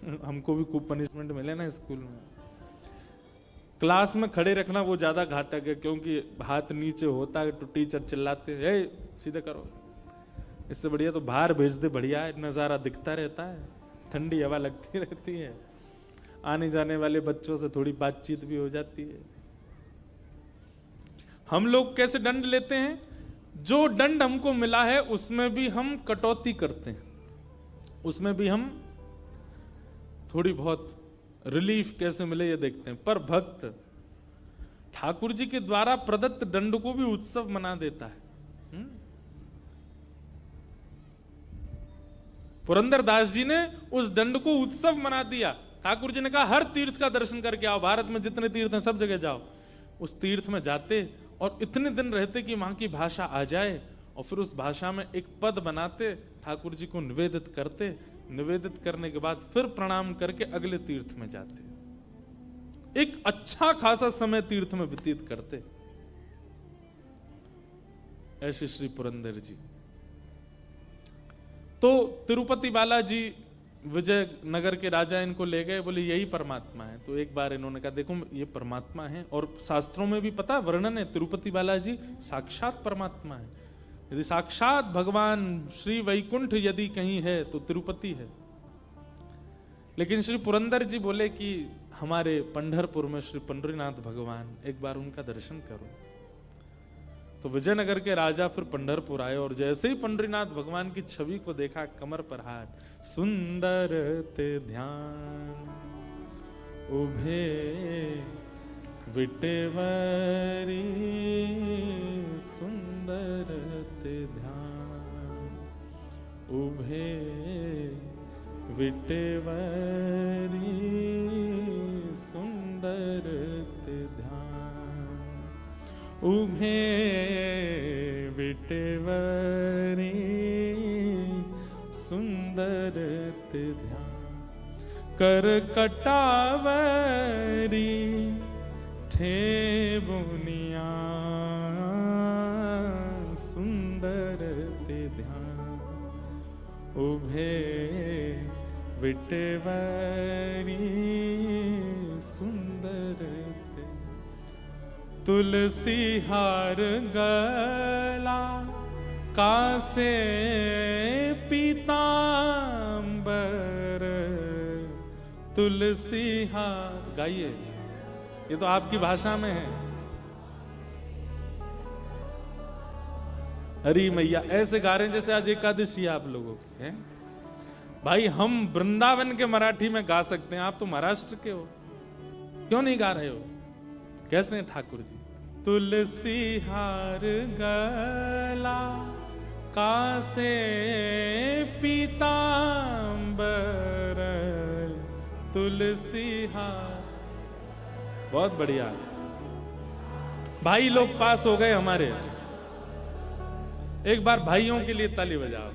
लेगा। हमको भी खूब पनिशमेंट मिले ना स्कूल में। क्लास में खड़े रखना वो ज्यादा घातक है क्योंकि हाथ नीचे होता है तो टीचर चिल्लाते हैं सीधे करो। इससे बढ़िया तो बाहर भेज दे, बढ़िया है, नजारा दिखता रहता है, ठंडी हवा लगती रहती है, आने जाने वाले बच्चों से थोड़ी बातचीत भी हो जाती है। हम लोग कैसे दंड लेते हैं, जो दंड हमको मिला है उसमें भी हम कटौती करते हैं, उसमें भी हम थोड़ी बहुत रिलीफ कैसे मिले ये देखते हैं। पर भक्त ठाकुर जी के द्वारा प्रदत्त दंड को भी उत्सव मना देता है। पुरंदर दास जी ने उस दंड को उत्सव मना दिया। ठाकुर जी ने कहा हर तीर्थ का दर्शन करके आओ, भारत में जितने तीर्थ हैं सब जगह जाओ। उस तीर्थ में जाते और इतने दिन रहते कि वहां की भाषा आ जाए और फिर उस भाषा में एक पद बनाते, ठाकुर जी को निवेदित करते, निवेदित करने के बाद फिर प्रणाम करके अगले तीर्थ में जाते। एक अच्छा खासा समय तीर्थ में व्यतीत करते। ऐसे श्री पुरंदर जी। तो तिरुपति बालाजी विजयनगर के राजा इनको ले गए, बोले यही परमात्मा है। तो एक बार इन्होंने कहा देखो ये परमात्मा है और शास्त्रों में भी पता वर्णन है, तिरुपति बालाजी साक्षात परमात्मा है। यदि साक्षात भगवान श्री वैकुंठ यदि कहीं है तो तिरुपति है। लेकिन श्री पुरंदर जी बोले कि हमारे पंढरपुर में श्री पंढरीनाथ भगवान, एक बार उनका दर्शन करो। तो विजयनगर के राजा फिर पंढरपुर आए और जैसे ही पंढरीनाथ भगवान की छवि को देखा, कमर पर हाथ, सुंदर ते ध्यान उभे विटेवरी, सुंदर ते ध्यान उभे विटेवरी, सुंदर ते ध्यान उभे विटेवरी, सुंदर ते ध्यान कर कटावरी थे बुनिया, सुंदर ते ध्यान उभे विटेवरी, सुंदर ते तुलसी हार गला कासे पीतांबर, तुलसी हार। गाइए, ये तो आपकी भाषा में है। हरी मैया ऐसे गा रहे हैं जैसे आज एकादशी आप लोगों की है। भाई हम वृंदावन के मराठी में गा सकते हैं, आप तो महाराष्ट्र के हो, क्यों नहीं गा रहे हो? कैसे हैं ठाकुर जी? तुलसी हार गला कासे पीतांबर, तुलसी हार। बहुत बढ़िया भाई लोग पास हो गए हमारे। एक बार भाइयों के लिए ताली बजाओ।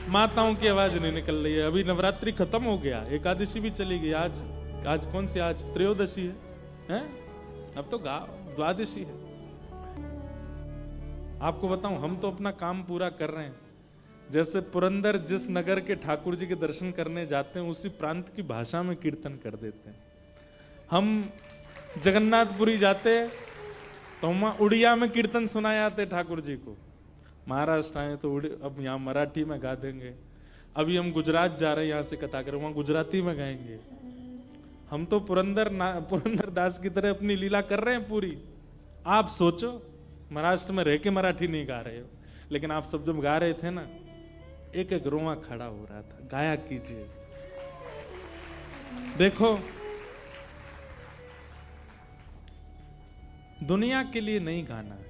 माताओं की आवाज नहीं निकल रही है। अभी नवरात्रि खत्म हो गया, एकादशी भी चली गई। आज कौन सी? आज त्रयोदशी है? अब तो द्वादशी है। आपको बताऊं, हम तो अपना काम पूरा कर रहे हैं। जैसे पुरंदर जिस नगर के ठाकुर जी के दर्शन करने जाते हैं, उसी प्रांत की भाषा में कीर्तन कर देते हैं। हम जगन्नाथपुरी जाते तो हम उड़िया में कीर्तन सुनाए आते ठाकुर जी को। महाराष्ट्र आए तो अब यहाँ मराठी में गा देंगे। अभी हम गुजरात जा रहे हैं, यहाँ से कथा करें, वहां गुजराती में गाएंगे। हम तो पुरंदर दास की तरह अपनी लीला कर रहे हैं पूरी। आप सोचो, महाराष्ट्र में रह के मराठी नहीं गा रहे हो, लेकिन आप सब जब गा रहे थे ना, एक एक रोआ खड़ा हो रहा था। गाया कीजिए। देखो, दुनिया के लिए नहीं गाना है,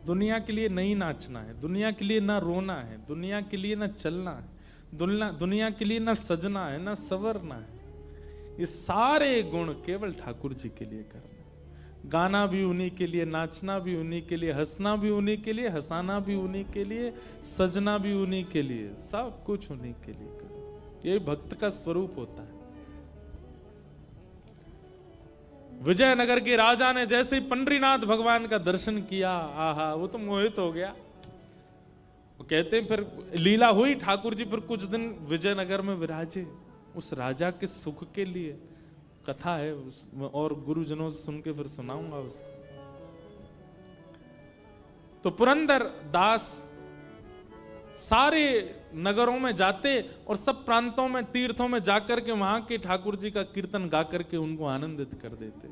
दुनिया के लिए नहीं नाचना है, दुनिया के लिए ना रोना है, दुनिया के लिए ना चलना है, दुनिया के लिए ना सजना है, ना संवरना है। ये सारे गुण केवल ठाकुर जी के लिए करना। गाना भी उन्हीं के लिए, नाचना भी उन्हीं के लिए, हंसना भी उन्हीं के लिए, हंसाना भी उन्हीं के लिए, सजना भी उन्हीं के लिए, सब कुछ उन्हीं के लिए करो। यही भक्त का स्वरूप होता है। विजयनगर के राजा ने जैसे ही पंढरीनाथ भगवान का दर्शन किया, आहा, वो तो मोहित हो गया। वो कहते हैं फिर लीला हुई, ठाकुर जी फिर कुछ दिन विजयनगर में विराजे। उस राजा के सुख के लिए कथा है और गुरुजनों से सुन के फिर सुनाऊंगा उसको। तो पुरंदर दास सारे नगरों में जाते और सब प्रांतों में, तीर्थों में जाकर के वहां के ठाकुर जी का कीर्तन गा करके उनको आनंदित कर देते।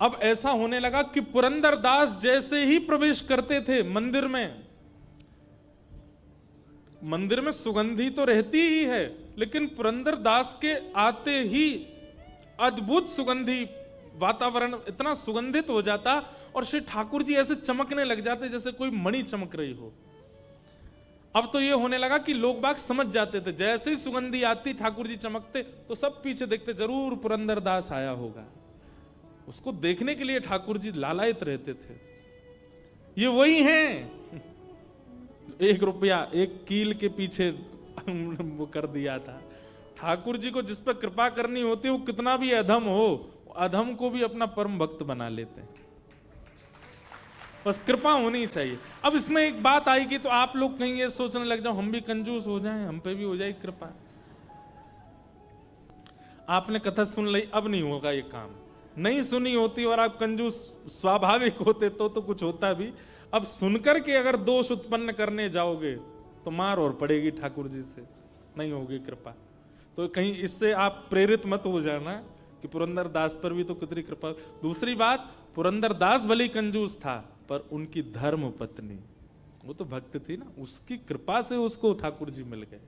अब ऐसा होने लगा कि पुरंदर दास जैसे ही प्रवेश करते थे मंदिर में सुगंधी तो रहती ही है, लेकिन पुरंदर दास के आते ही अद्भुत सुगंधी वातावरण इतना सुगंधित हो जाता और श्री ठाकुर जी ऐसे चमकने लग जाते जैसे कोई मणि चमक रही हो। अब तो ये होने लगा कि लोग बाग समझ जाते थे, जैसे ही सुगंधी आती ठाकुर जी चमकते तो सब पीछे देखते, जरूर पुरंदर दास आया होगा। उसको देखने के लिए ठाकुर जी लालायित रहते थे। ये वही हैं, 1 रुपया 1 कील के पीछे वो कर दिया था। ठाकुर जी को जिस पर कृपा करनी होती है, वो कितना भी अधम हो, अधम को भी अपना परम भक्त बना लेते हैं। बस कृपा होनी चाहिए। अब इसमें एक बात आएगी तो आप लोग कहीं ये सोचने लग जाओ, हम भी कंजूस हो जाएं, हम पे भी हो जाए कृपा। आपने कथा सुन ली, अब नहीं होगा ये काम। नहीं सुनी होती और आप कंजूस स्वाभाविक होते तो कुछ होता भी। अब सुनकर के अगर दोष उत्पन्न करने जाओगे तो मार और पड़ेगी ठाकुर जी से, नहीं होगी कृपा। तो कहीं इससे आप प्रेरित मत हो जाना कि पुरंदर दास पर भी तो कितनी कृपा। दूसरी बात, पुरंदर दास भले कंजूस था पर उनकी धर्म पत्नी, वो तो भक्त थी ना, उसकी कृपा से उसको ठाकुर जी मिल गए।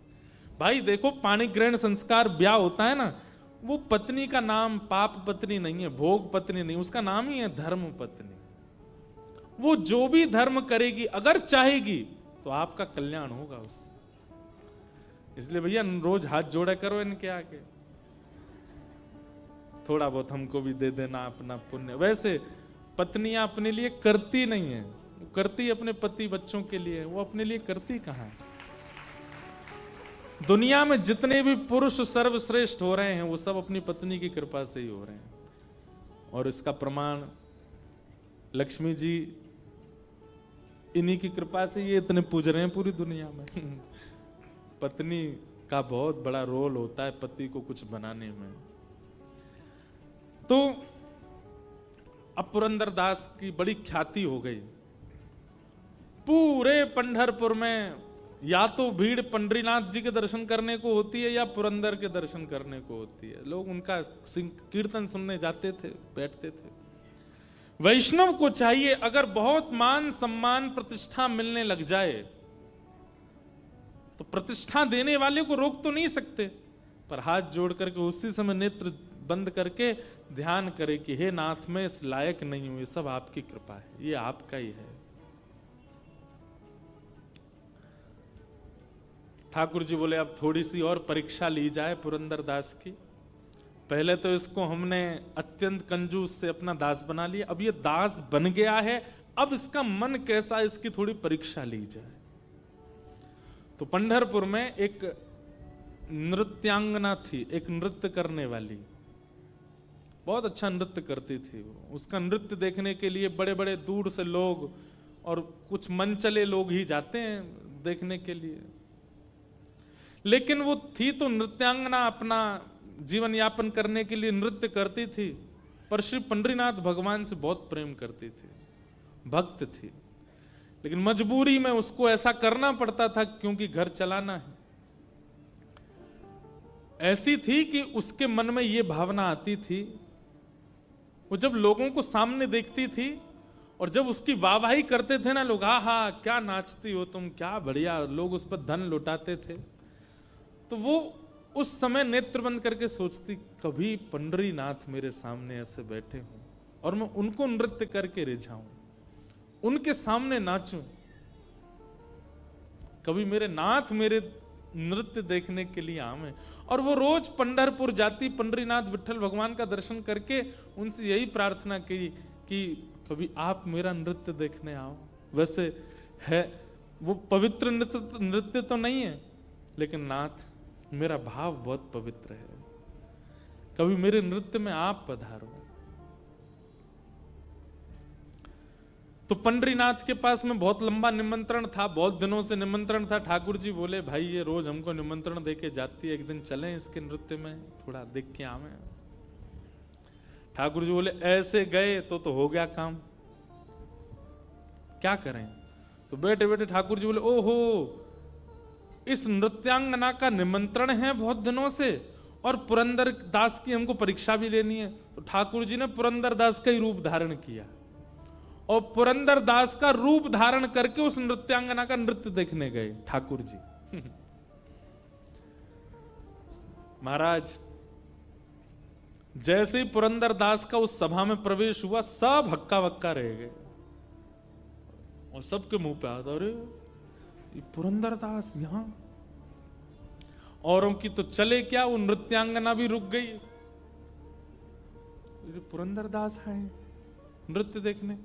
भाई देखो, पाणी ग्रहण संस्कार ब्याह होता है ना, वो पत्नी का नाम पाप पत्नी नहीं है, भोग पत्नी नहीं, उसका नाम ही है धर्म पत्नी। वो जो भी धर्म करेगी अगर चाहेगी तो आपका कल्याण होगा उससे। इसलिए भैया रोज हाथ जोड़ा करो इनके आगे, थोड़ा बहुत हमको भी दे देना अपना पुण्य। वैसे पत्नियां अपने लिए करती नहीं है, वो करती अपने पति बच्चों के लिए, वो अपने लिए करती कहां है। दुनिया में जितने भी पुरुष सर्वश्रेष्ठ हो रहे हैं वो सब अपनी पत्नी की कृपा से ही हो रहे हैं। और इसका प्रमाण लक्ष्मी जी, इन्हीं की कृपा से ये इतने पूज रहे हैं पूरी दुनिया में। पत्नी का बहुत बड़ा रोल होता है पति को कुछ बनाने में। तो अब पुरंदर दास की बड़ी ख्याति हो गई पूरे पंढरपुर में। या तो भीड़ पंडरीनाथ जी के दर्शन करने को होती है या पुरंदर के दर्शन करने को होती है। लोग उनका कीर्तन सुनने जाते थे, बैठते थे। वैष्णव को चाहिए अगर बहुत मान सम्मान प्रतिष्ठा मिलने लग जाए तो प्रतिष्ठा देने वाले को रोक तो नहीं सकते, पर हाथ जोड़ करके उसी समय नेत्र बंद करके ध्यान करे कि हे नाथ, मैं इस लायक नहीं हूं, ये सब आपकी कृपा है, ये आपका ही है। ठाकुर जी बोले अब थोड़ी सी और परीक्षा ली जाए पुरंदर दास की। पहले तो इसको हमने अत्यंत कंजूस से अपना दास बना लिया, अब ये दास बन गया है, अब इसका मन कैसा, इसकी थोड़ी परीक्षा ली जाए। तो पंढरपुर में एक नृत्यांगना थी, एक नृत्य करने वाली, बहुत अच्छा नृत्य करती थी वो। उसका नृत्य देखने के लिए बड़े बड़े दूर से लोग और कुछ मन चले लोग ही जाते हैं देखने के लिए। लेकिन वो थी तो नृत्यांगना, अपना जीवन यापन करने के लिए नृत्य करती थी, पर श्री पंडरीनाथ भगवान से बहुत प्रेम करती थी, भक्त थी। लेकिन मजबूरी में उसको ऐसा करना पड़ता था क्योंकि घर चलाना है। ऐसी थी कि उसके मन में ये भावना आती थी, वो जब लोगों को सामने देखती थी और जब उसकी वाहवाही करते थे ना लोग, हा हा क्या नाचती हो तुम, क्या बढ़िया, लोग उस पर धन लुटाते थे, तो वो उस समय नेत्र बंद करके सोचती कभी पंडरीनाथ मेरे सामने ऐसे बैठे हों और मैं उनको नृत्य करके रिझाऊं, उनके सामने नाचूं, कभी मेरे नाथ मेरे नृत्य देखने के लिए आवे। और वो रोज पंढरपुर जाती, पंडरीनाथ विठल भगवान का दर्शन करके उनसे यही प्रार्थना की कि कभी आप मेरा नृत्य देखने आओ। वैसे है वो पवित्र नृत्य तो नहीं है, लेकिन नाथ मेरा भाव बहुत पवित्र है, कभी मेरे नृत्य में आप पधारो। तो पंडरीनाथ के पास में बहुत लंबा निमंत्रण था, बहुत दिनों से निमंत्रण था। ठाकुर जी बोले भाई ये रोज हमको निमंत्रण देके जाती है, एक दिन चलें इसके नृत्य में, थोड़ा देख के आवे। ठाकुर जी बोले ऐसे गए तो हो गया काम, क्या करें। तो बैठे बैठे ठाकुर जी बोले ओहो, इस नृत्यांगना का निमंत्रण है बहुत दिनों से और पुरंदर दास की हमको परीक्षा भी लेनी है। तो ठाकुर जी ने पुरंदर दास का ही रूप धारण किया और पुरंदर दास का रूप धारण करके उस नृत्यांगना का नृत्य देखने गए ठाकुर जी। महाराज जैसे ही पुरंदर दास का उस सभा में प्रवेश हुआ, सब हक्का बक्का रह गए और सबके मुंह पे आता, अरे पुरंदर दास यहां। औरों की तो चले क्या, वो नृत्यांगना भी रुक गई, पुरंदर दास आए नृत्य देखने।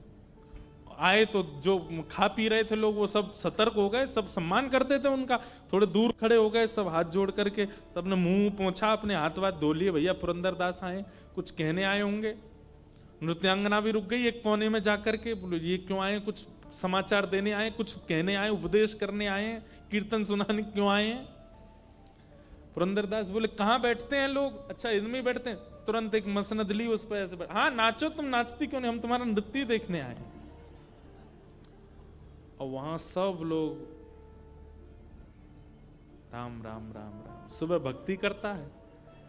आए तो जो खा पी रहे थे लोग वो सब सतर्क हो गए, सब सम्मान करते थे उनका, थोड़े दूर खड़े हो गए, सब हाथ जोड़ करके सबने मुंह पोंछा, अपने हाथ वाथ धो लिए, भैया पुरंदर दास आए, कुछ कहने आए होंगे। नृत्यांगना भी रुक गई एक कोने में जाकर के, बोलो ये क्यों आए, कुछ समाचार देने आए, कुछ कहने आए, उपदेश करने आए, कीर्तन सुनाने क्यों आए हैं। पुरंदरदास बोले कहाँ बैठते हैं लोग? अच्छा इनमें ही बैठते हैं। तुरंत एक मसनद ली, उस पर ऐसे हाँ नाचो, तुम नाचती क्यों नहीं? हम तुम्हारा नृत्य देखने आए। और वहां सब लोग राम राम राम राम। सुबह भक्ति करता है,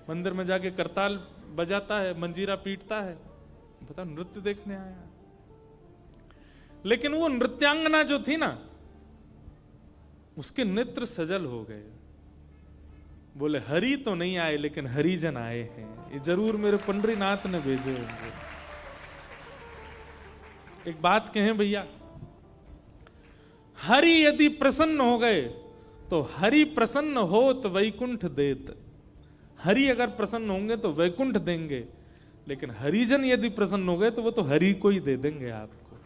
मंदिर में जाके करताल बजाता है, मंजीरा पीटता है, बता नृत्य देखने आया। लेकिन वो नृत्यांगना जो थी ना, उसके नेत्र सजल हो गए। बोले हरि तो नहीं आए लेकिन हरिजन आए हैं, ये जरूर मेरे पंडरीनाथ ने भेजे होंगे। एक बात कहें भैया, हरि यदि प्रसन्न हो गए तो हरि प्रसन्न हो तो वैकुंठ देत। हरि अगर प्रसन्न होंगे तो वैकुंठ देंगे, लेकिन हरिजन यदि प्रसन्न हो गए तो वो तो हरि को ही दे देंगे आपको।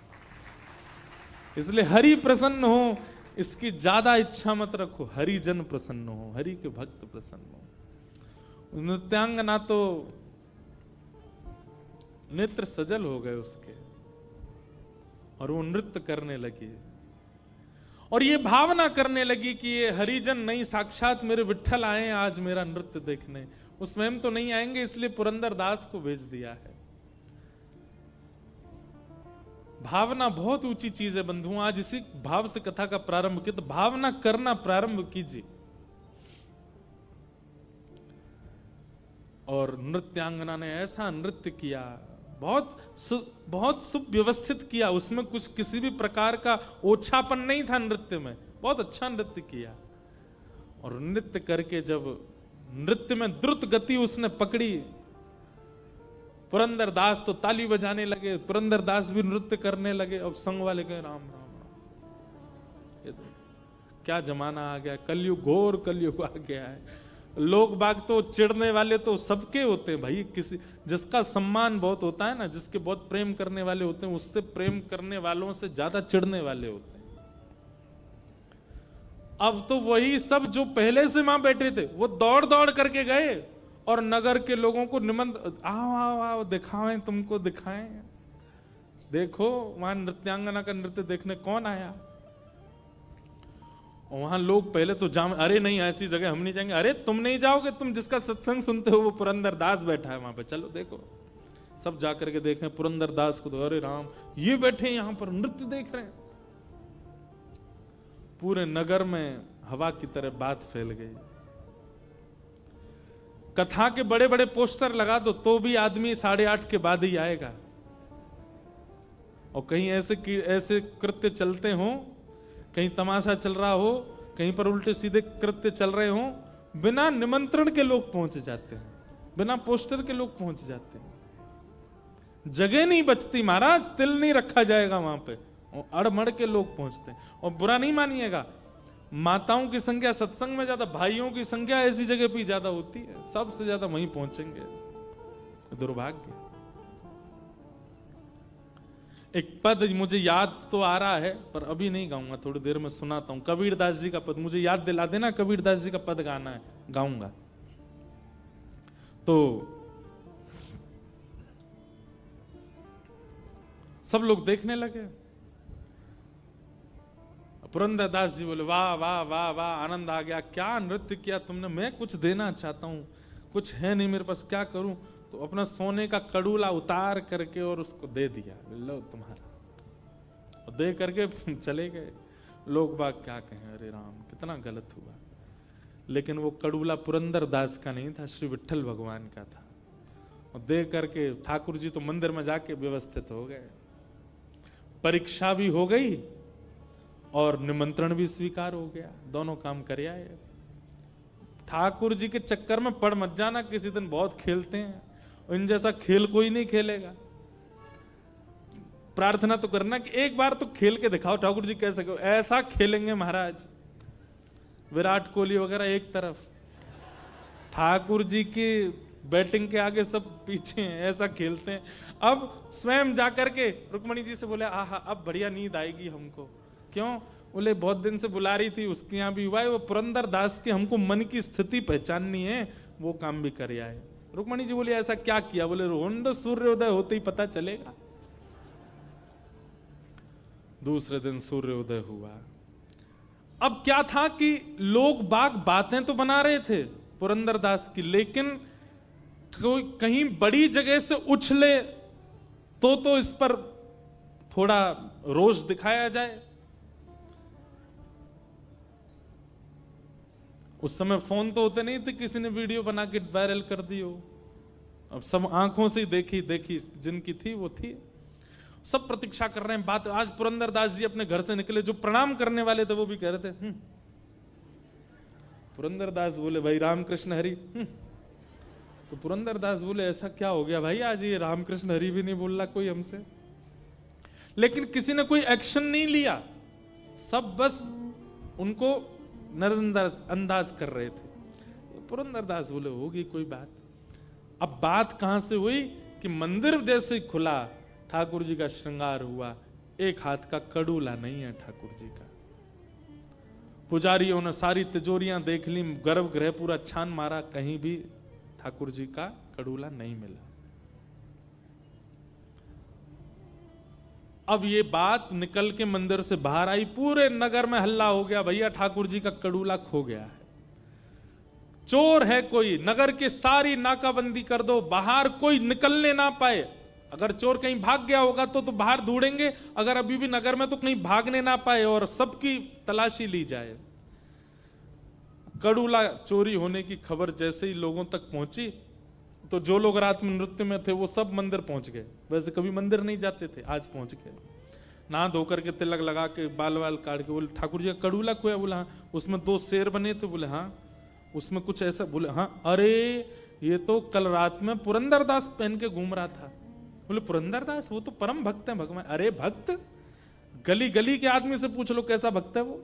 इसलिए हरि प्रसन्न हो इसकी ज्यादा इच्छा मत रखो, हरिजन प्रसन्न हो, हरि के भक्त प्रसन्न हो। नृत्यांगना तो नेत्र सजल हो गए उसके, और वो नृत्य करने लगी और ये भावना करने लगी कि ये हरिजन नहीं, साक्षात मेरे विट्ठल आए आज मेरा नृत्य देखने। वो स्वयं तो नहीं आएंगे, इसलिए पुरंदरदास को भेज दिया है। भावना बहुत ऊंची चीज है बंधुओं। आज इसी भाव से कथा का प्रारंभ किया, तो भावना करना प्रारंभ कीजिए। और नृत्यांगना ने ऐसा नृत्य किया, बहुत सुव्यवस्थित किया, उसमें कुछ किसी भी प्रकार का ओछापन नहीं था नृत्य में, बहुत अच्छा नृत्य किया। और नृत्य करके जब नृत्य में द्रुत गति उसने पकड़ी, पुरंदरदास तो ताली बजाने लगे, पुरंदरदास भी नृत्य करने लगे। अब संग वाले कहे राम राम राम। ये तो क्या जमाना आ गया, कलयुग, घोर कलयुग आ गया है। लोग बाग तो चिढ़ने वाले तो सबके होते हैं भाई, किसी जिसका सम्मान बहुत होता है ना, जिसके बहुत प्रेम करने वाले होते हैं, उससे प्रेम करने वालों से ज्यादा चिढ़ने वाले होते हैं। अब तो वही सब जो पहले से वहां बैठे थे वो दौड़ दौड़ करके गए और नगर के लोगों को निमंत्रण, आओ आओ आओ दिखाएं, तुमको दिखाएं, देखो वहां नृत्यांगना का नृत्य देखने कौन आया। और वहां लोग पहले तो अरे नहीं ऐसी जगह हम नहीं जाएंगे। अरे तुम नहीं जाओगे, तुम जिसका सत्संग सुनते हो वो पुरंदरदास बैठा है वहां पे, चलो देखो। सब जाकर के देखें पुरंदरदास को, तो अरे राम ये बैठे यहां पर नृत्य देख रहे हैं। पूरे नगर में हवा की तरह बात फैल गई। कथा के बड़े बड़े पोस्टर लगा दो तो भी आदमी 8:30 के बाद ही आएगा। और कहीं ऐसे कृत्य चलते हों, कहीं तमाशा चल रहा हो, कहीं पर उल्टे सीधे कृत्य चल रहे हो, बिना निमंत्रण के लोग पहुंच जाते हैं, बिना पोस्टर के लोग पहुंच जाते हैं। जगह नहीं बचती महाराज, तिल नहीं रखा जाएगा वहां पे, अड़मड़ के लोग पहुंचते हैं। और बुरा नहीं मानिएगा, माताओं की संख्या सत्संग में ज्यादा, भाइयों की संख्या ऐसी जगह पे ज्यादा होती है, सबसे ज्यादा वहीं पहुंचेंगे। दुर्भाग्य। एक पद मुझे याद तो आ रहा है पर अभी नहीं गाऊंगा, थोड़ी देर में सुनाता हूं। कबीरदास जी का पद मुझे याद दिला देना, कबीरदास जी का पद गाना है, गाऊंगा। तो सब लोग देखने लगे। पुरंदरदास जी बोले वाह वाह वाह वाह, आनंद आ गया, क्या नृत्य किया तुमने। मैं कुछ देना चाहता हूं, कुछ है नहीं मेरे पास, क्या करूं। तो अपना सोने का कड़ूला उतार करके और उसको दे दिया, लो तुम्हारा, और दे करके चले गए। लोग बाग क्या कहें, अरे राम कितना गलत हुआ। लेकिन वो कड़ूला पुरंदरदास का नहीं था, श्री विट्ठल भगवान का था। और दे करके ठाकुर जी तो मंदिर में जाके व्यवस्थित हो गए, परीक्षा भी हो गई और निमंत्रण भी स्वीकार हो गया, दोनों काम कर आए। ठाकुर जी के चक्कर में पड़ मत जाना, किसी दिन बहुत खेलते हैं, इन जैसा खेल कोई नहीं खेलेगा। प्रार्थना तो करना कि एक बार तो खेल के दिखाओ, ठाकुर जी कैसे कहो, ऐसा खेलेंगे महाराज। विराट कोहली वगैरह एक तरफ, ठाकुर जी की बैटिंग के आगे सब पीछे हैं, ऐसा खेलते हैं। अब स्वयं जाकर के रुक्मणी जी से बोले आहा अब बढ़िया नींद आएगी हमको। क्यों बोले बहुत दिन से बुला रही थी, उसके यहाँ भी हुआ है, वो पुरंदरदास के हमको मन की स्थिति पहचाननी है, वो काम भी कर आए। रुक्मणी जी बोली ऐसा क्या किया। बोले रोन सूर्योदय होते ही पता चलेगा। दूसरे दिन सूर्योदय हुआ। अब क्या था कि लोग बाग बातें तो बना रहे थे, पुरंदरदास की, लेकिन कोई कहीं बड़ी जगह से उछले तो इस पर थोड़ा रोष दिखाया जाए। उस समय फोन तो होते नहीं थे, किसी ने वीडियो बना के वायरल कर दी हो। अब सब आंखों से देखी जिनकी थी वो थी। सब प्रतीक्षा कर रहे हैं बात। आज पुरंदरदास जी अपने घर से निकले, जो प्रणाम करने वाले थे वो भी कह रहे थे पुरंदरदास बोले भाई रामकृष्ण हरि। तो पुरंदरदास बोले ऐसा क्या हो गया भाई, आज ये रामकृष्ण हरि भी नहीं बोल रहा कोई हमसे। लेकिन किसी ने कोई एक्शन नहीं लिया, सब बस उनको नजरअंदाज कर रहे थे। पुरंदरदास बोले होगी कोई बात। अब बात कहां से हुई कि मंदिर जैसे खुला, ठाकुर जी का श्रृंगार हुआ, एक हाथ का कड़ूला नहीं है ठाकुर जी का। पुजारियों ने सारी तिजोरियां देख ली, गर्भगृह पूरा छान मारा, कहीं भी ठाकुर जी का कड़ूला नहीं मिला। अब ये बात निकल के मंदिर से बाहर आई, पूरे नगर में हल्ला हो गया, भैया ठाकुर जी का कड़ूला खो गया है, चोर है कोई, नगर के सारी नाकाबंदी कर दो, बाहर कोई निकलने ना पाए। अगर चोर कहीं भाग गया होगा तो बाहर ढूंढेंगे, अगर अभी भी नगर में तो कहीं भागने ना पाए और सबकी तलाशी ली जाए। कड़ूला चोरी होने की खबर जैसे ही लोगों तक पहुंची तो जो लोग रात में नृत्य में थे वो सब मंदिर पहुंच गए। वैसे कभी मंदिर नहीं जाते थे, आज पहुंच गए। नहा धोकर के तिलक लगा के बाल वाल काट के बोले ठाकुर जी का कड़ूला खोया। बोला हाँ। उसमें 2 शेर बने थे। बोले हाँ। उसमें कुछ ऐसा। बोले हाँ। अरे ये तो कल रात में पुरंदरदास पहन के घूम रहा था। बोले पुरंदरदास वो तो परम भक्त है भगवान। अरे भक्त, गली गली के आदमी से पूछ लो कैसा भक्त है वो,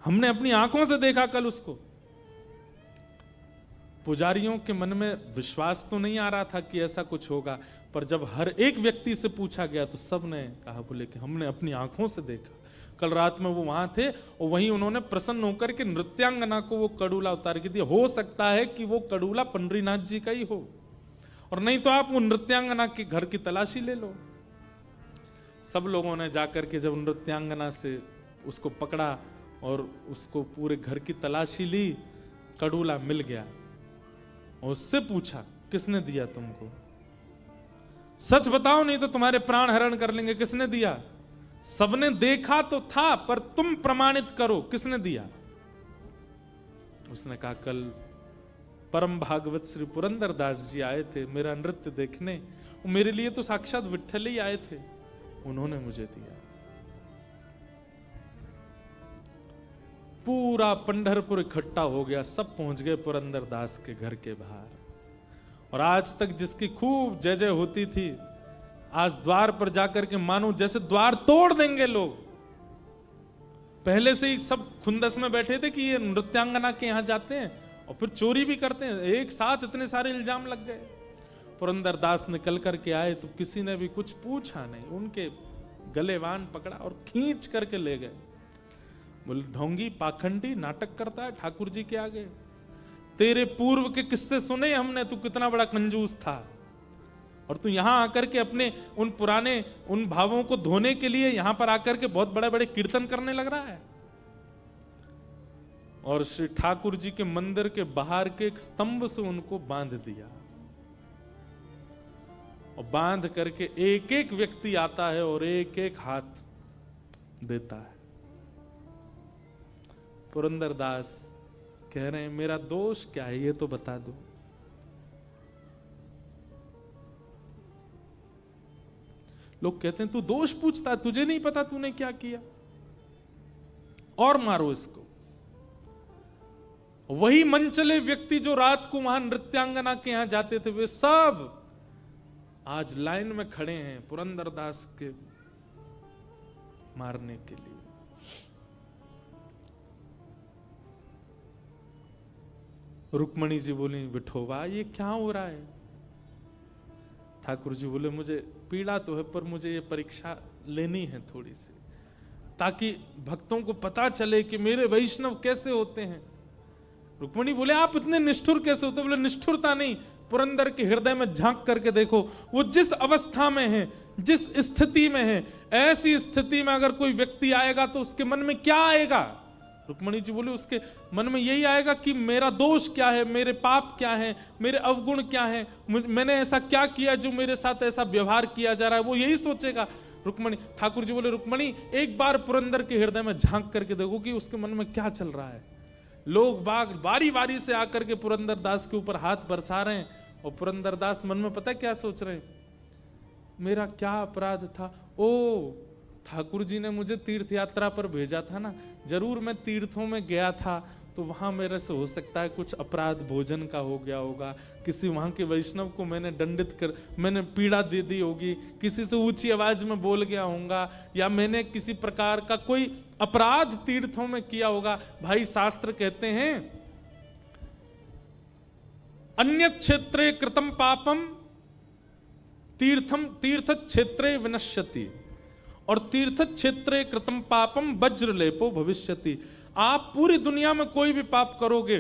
हमने अपनी आंखों से देखा कल उसको। पुजारियों के मन में विश्वास तो नहीं आ रहा था कि ऐसा कुछ होगा, पर जब हर एक व्यक्ति से पूछा गया तो सब ने कहा, बोले कि हमने अपनी आंखों से देखा, कल रात में वो वहां थे और वहीं उन्होंने प्रसन्न होकर के नृत्यांगना को वो कड़ूला उतार के दिया। हो सकता है कि वो कड़ूला पंडरीनाथ जी का ही हो, और नहीं तो आप वो नृत्यांगना के घर की तलाशी ले लो। सब लोगों ने जाकर के जब नृत्यांगना से उसको पकड़ा और उसको पूरे घर की तलाशी ली, कड़ूला मिल गया। और उससे पूछा किसने दिया तुमको, सच बताओ नहीं तो तुम्हारे प्राण हरण कर लेंगे। किसने दिया? सबने देखा तो था, पर तुम प्रमाणित करो किसने दिया। उसने कहा कल परम भागवत श्री पुरंदरदास जी आए थे मेरा नृत्य देखने, मेरे लिए तो साक्षात विट्ठल ही आए थे, उन्होंने मुझे दिया। पूरा पंढरपुर इकट्ठा हो गया, सब पहुंच गए पुरंदरदास के घर के बाहर। और आज तक जिसकी खूब जय जय होती थी, आज द्वार पर जाकर के मानो जैसे द्वार तोड़ देंगे लोग। पहले से ही सब खुंदस में बैठे थे कि ये नृत्यांगना के यहां जाते हैं और फिर चोरी भी करते हैं। एक साथ इतने सारे इल्जाम लग गए। पुरंदरदास निकल करके आए तो किसी ने भी कुछ पूछा नहीं, उनके गलेवान पकड़ा और खींच करके ले गए। बोले ढोंगी पाखंडी नाटक करता है ठाकुर जी के आगे, तेरे पूर्व के किस्से सुने हमने, तू कितना बड़ा कंजूस था, और तू यहां आकर के अपने उन पुराने उन भावों को धोने के लिए यहां पर आकर के बहुत बड़े बड़े कीर्तन करने लग रहा है। और श्री ठाकुर जी के मंदिर के बाहर के एक स्तंभ से उनको बांध दिया, और बांध करके एक एक व्यक्ति आता है और एक एक हाथ देता है। पुरंदरदास कह रहे हैं मेरा दोष क्या है ये तो बता दो। लोग कहते हैं तू दोष पूछता है, तुझे नहीं पता तूने क्या किया, और मारो इसको। वही मनचले व्यक्ति जो रात को वहां नृत्यांगना के यहां जाते थे, वे सब आज लाइन में खड़े हैं पुरंदरदास के मारने के लिए। रुक्मणी जी बोली विठोबा ये क्या हो रहा है। ठाकुर जी बोले मुझे पीड़ा तो है, पर मुझे ये परीक्षा लेनी है थोड़ी सी, ताकि भक्तों को पता चले कि मेरे वैष्णव कैसे होते हैं। रुक्मणी बोले आप इतने निष्ठुर कैसे होते। बोले निष्ठुरता नहीं, पुरंदर के हृदय में झांक करके देखो, वो जिस अवस्था में है, जिस स्थिति में है, ऐसी स्थिति में अगर कोई व्यक्ति आएगा तो उसके मन में क्या आएगा। रुक्मणी जी बोले उसके मन में यही आएगा कि मेरा दोष क्या है, मेरे पाप क्या है, मेरे अवगुण क्या है, मैंने ऐसा क्या किया जो मेरे साथ ऐसा व्यवहार किया जा रहा है, वो यही सोचेगा। रुक्मणी, ठाकुर जी बोले रुक्मणी एक बार पुरंदर के हृदय में झांक करके देखो कि उसके मन में क्या चल रहा है। लोग बाग बारी बारी से आकर के पुरंदर दास के ऊपर हाथ बरसा रहे हैं और पुरंदर दास मन में पता क्या सोच रहे हैं, मेरा क्या अपराध था, ओ ठाकुर जी ने मुझे तीर्थ यात्रा पर भेजा था ना, जरूर मैं तीर्थों में गया था तो वहां मेरे से हो सकता है कुछ अपराध भोजन का हो गया होगा, किसी वहां के वैष्णव को मैंने पीड़ा दे दी होगी, किसी से ऊंची आवाज में बोल गया होऊंगा, या मैंने किसी प्रकार का कोई अपराध तीर्थों में किया होगा। भाई शास्त्र कहते हैं अन्य क्षेत्रे कृतम पापम तीर्थ क्षेत्रे विनश्यति और तीर्थ क्षेत्रे कृतम पापम वज्रलेपो भविष्यति। आप पूरी दुनिया में कोई भी पाप करोगे,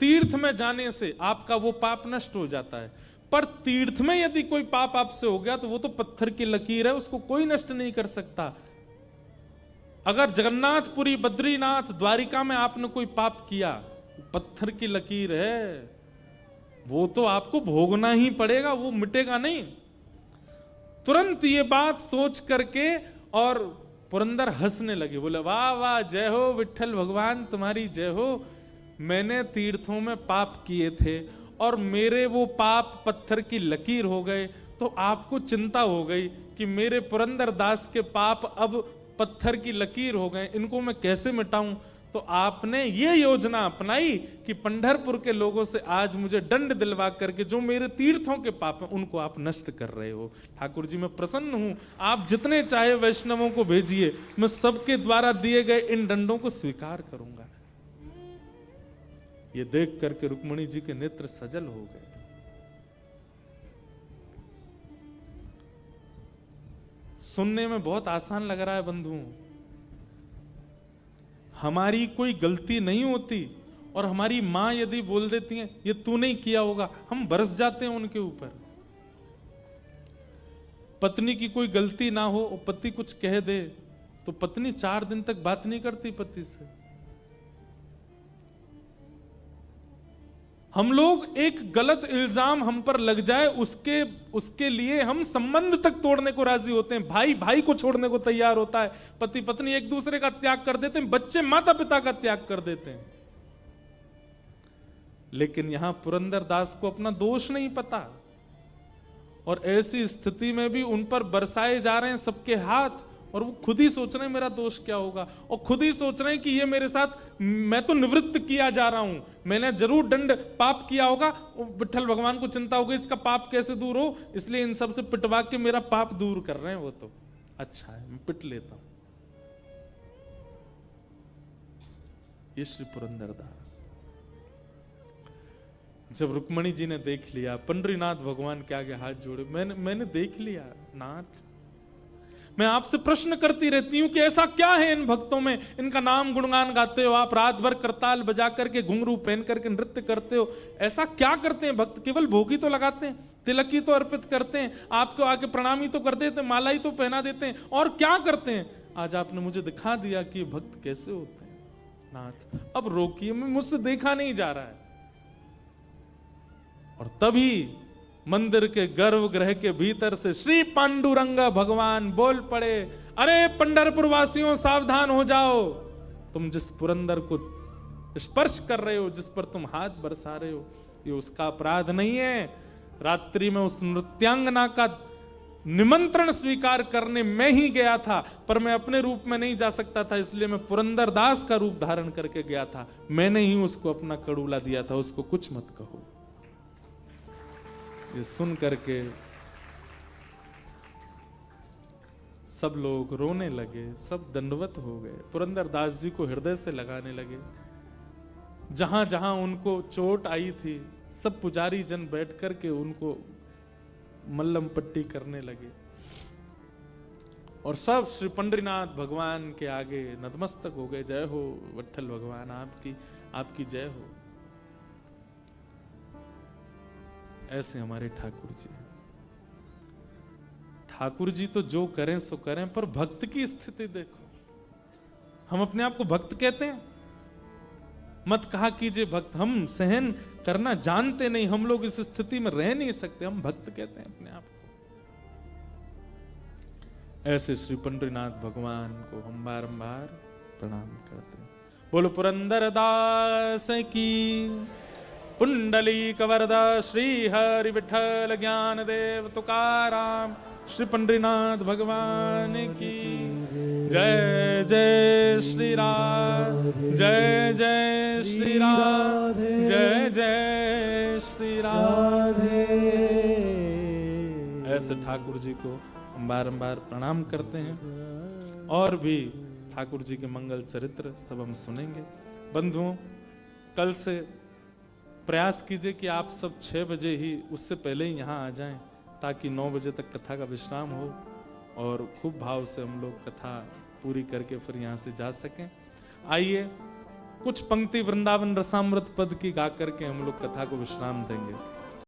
तीर्थ में जाने से आपका वो पाप नष्ट हो जाता है, पर तीर्थ में यदि कोई पाप आपसे हो गया तो वो तो पत्थर की लकीर है, उसको कोई नष्ट नहीं कर सकता। अगर जगन्नाथपुरी, बद्रीनाथ, द्वारिका में आपने कोई पाप किया, पत्थर की लकीर है, वो तो आपको भोगना ही पड़ेगा, वो मिटेगा नहीं। तुरंत ये बात सोच करके और पुरंदर हंसने लगे, बोले वाह वाह, जय हो विठ्ठल भगवान, तुम्हारी जय हो। मैंने तीर्थों में पाप किए थे और मेरे वो पाप पत्थर की लकीर हो गए, तो आपको चिंता हो गई कि मेरे पुरंदर दास के पाप अब पत्थर की लकीर हो गए, इनको मैं कैसे मिटाऊं। तो आपने ये योजना अपनाई कि पंढरपुर के लोगों से आज मुझे दंड दिलवा करके जो मेरे तीर्थों के पाप हैं उनको आप नष्ट कर रहे हो। ठाकुर जी मैं प्रसन्न हूं, आप जितने चाहे वैष्णवों को भेजिए, मैं सबके द्वारा दिए गए इन दंडों को स्वीकार करूंगा। ये देख करके रुक्मणी जी के नेत्र सजल हो गए। सुनने में बहुत आसान लग रहा है बंधुओं, हमारी कोई गलती नहीं होती और हमारी मां यदि बोल देती है ये तू नहीं किया होगा, हम बरस जाते हैं उनके ऊपर। पत्नी की कोई गलती ना हो और पति कुछ कह दे तो पत्नी 4 दिन तक बात नहीं करती पति से। हम लोग एक गलत इल्जाम हम पर लग जाए उसके लिए हम संबंध तक तोड़ने को राजी होते हैं, भाई भाई को छोड़ने को तैयार होता है, पति पत्नी एक दूसरे का त्याग कर देते हैं, बच्चे माता पिता का त्याग कर देते हैं। लेकिन यहां पुरंदर दास को अपना दोष नहीं पता और ऐसी स्थिति में भी उन पर बरसाए जा रहे हैं सबके हाथ और वो खुद ही सोच रहे हैं मेरा दोष क्या होगा, और खुद ही सोच रहे हैं कि ये मेरे साथ, मैं तो निवृत्त किया जा रहा हूं, मैंने जरूर दंड पाप किया होगा, विठ्ठल भगवान को चिंता होगी इसका पाप कैसे दूर हो, इसलिए इन सब से पिटवा के मेरा पाप दूर कर रहे हैं। वो तो अच्छा है, मैं पिट लेता हूं। ये श्री पुरंदर दास जब रुक्मणी जी ने देख लिया, पंडरीनाथ भगवान के आगे हाथ जोड़े, मैंने देख लिया नाथ, मैं आपसे प्रश्न करती रहती हूं कि ऐसा क्या है इन भक्तों में, इनका नाम गुणगान गाते हो आप, रात भर करताल बजा करके घुंघरू पहन करके नृत्य करते हो, ऐसा क्या करते हैं भक्त? केवल भोगी तो लगाते हैं, तिलक ही तो अर्पित करते हैं, आपको आके प्रणामी तो कर देते हैं, माला ही तो पहना देते हैं, और क्या करते हैं? आज आपने मुझे दिखा दिया कि भक्त कैसे होते हैं नाथ, अब रोकिए, मुझसे देखा नहीं जा रहा है। और तभी मंदिर के गर्भगृह के भीतर से श्री पांडुरंग भगवान बोल पड़े, अरे पंढरपुर वासियों सावधान हो जाओ, तुम जिस पुरंदर को स्पर्श कर रहे हो, जिस पर तुम हाथ बरसा रहे हो, ये उसका अपराध नहीं है। रात्रि में उस नृत्यांगना का निमंत्रण स्वीकार करने मैं ही गया था, पर मैं अपने रूप में नहीं जा सकता था, इसलिए मैं पुरंदर दास का रूप धारण करके गया था, मैंने ही उसको अपना कड़ूला दिया था, उसको कुछ मत कहो। ये सुन करके सब लोग रोने लगे, सब दंडवत हो गए, पुरंदर दास जी को हृदय से लगाने लगे। जहां जहां उनको चोट आई थी सब पुजारी जन बैठ करके उनको मल्लम पट्टी करने लगे और सब श्री पंडरीनाथ भगवान के आगे नतमस्तक हो गए। जय हो विठ्ठल भगवान, आपकी जय हो। ऐसे हमारे ठाकुर जी तो जो करें सो करें, पर भक्त की स्थिति देखो। हम अपने आप को भक्त कहते हैं, मत कहा कीजिए भक्त, हम सहन करना जानते नहीं, हम लोग इस स्थिति में रह नहीं सकते, हम भक्त कहते हैं अपने आप को। ऐसे श्री पंडरीनाथ भगवान को हम बारंबार प्रणाम करते हैं। बोलो पुरंदर दास की, पुंडलीक वरदा श्री हरि विठल ज्ञान देव तुकाराम, श्री पंडरीनाथ भगवान की जय। जय श्री राधे, जय जय श्री राधे, जय जय श्री राधे। ऐसे ठाकुर जी को हम बारंबार प्रणाम करते हैं। और भी ठाकुर जी के मंगल चरित्र सब हम सुनेंगे। बंधुओं, कल से प्रयास कीजिए कि आप सब 6 बजे ही, उससे पहले ही यहाँ आ जाएं, ताकि 9 बजे तक कथा का विश्राम हो और खूब भाव से हम लोग कथा पूरी करके फिर यहाँ से जा सकें। आइए कुछ पंक्ति वृंदावन रसामृत पद की गा करके हम लोग कथा को विश्राम देंगे।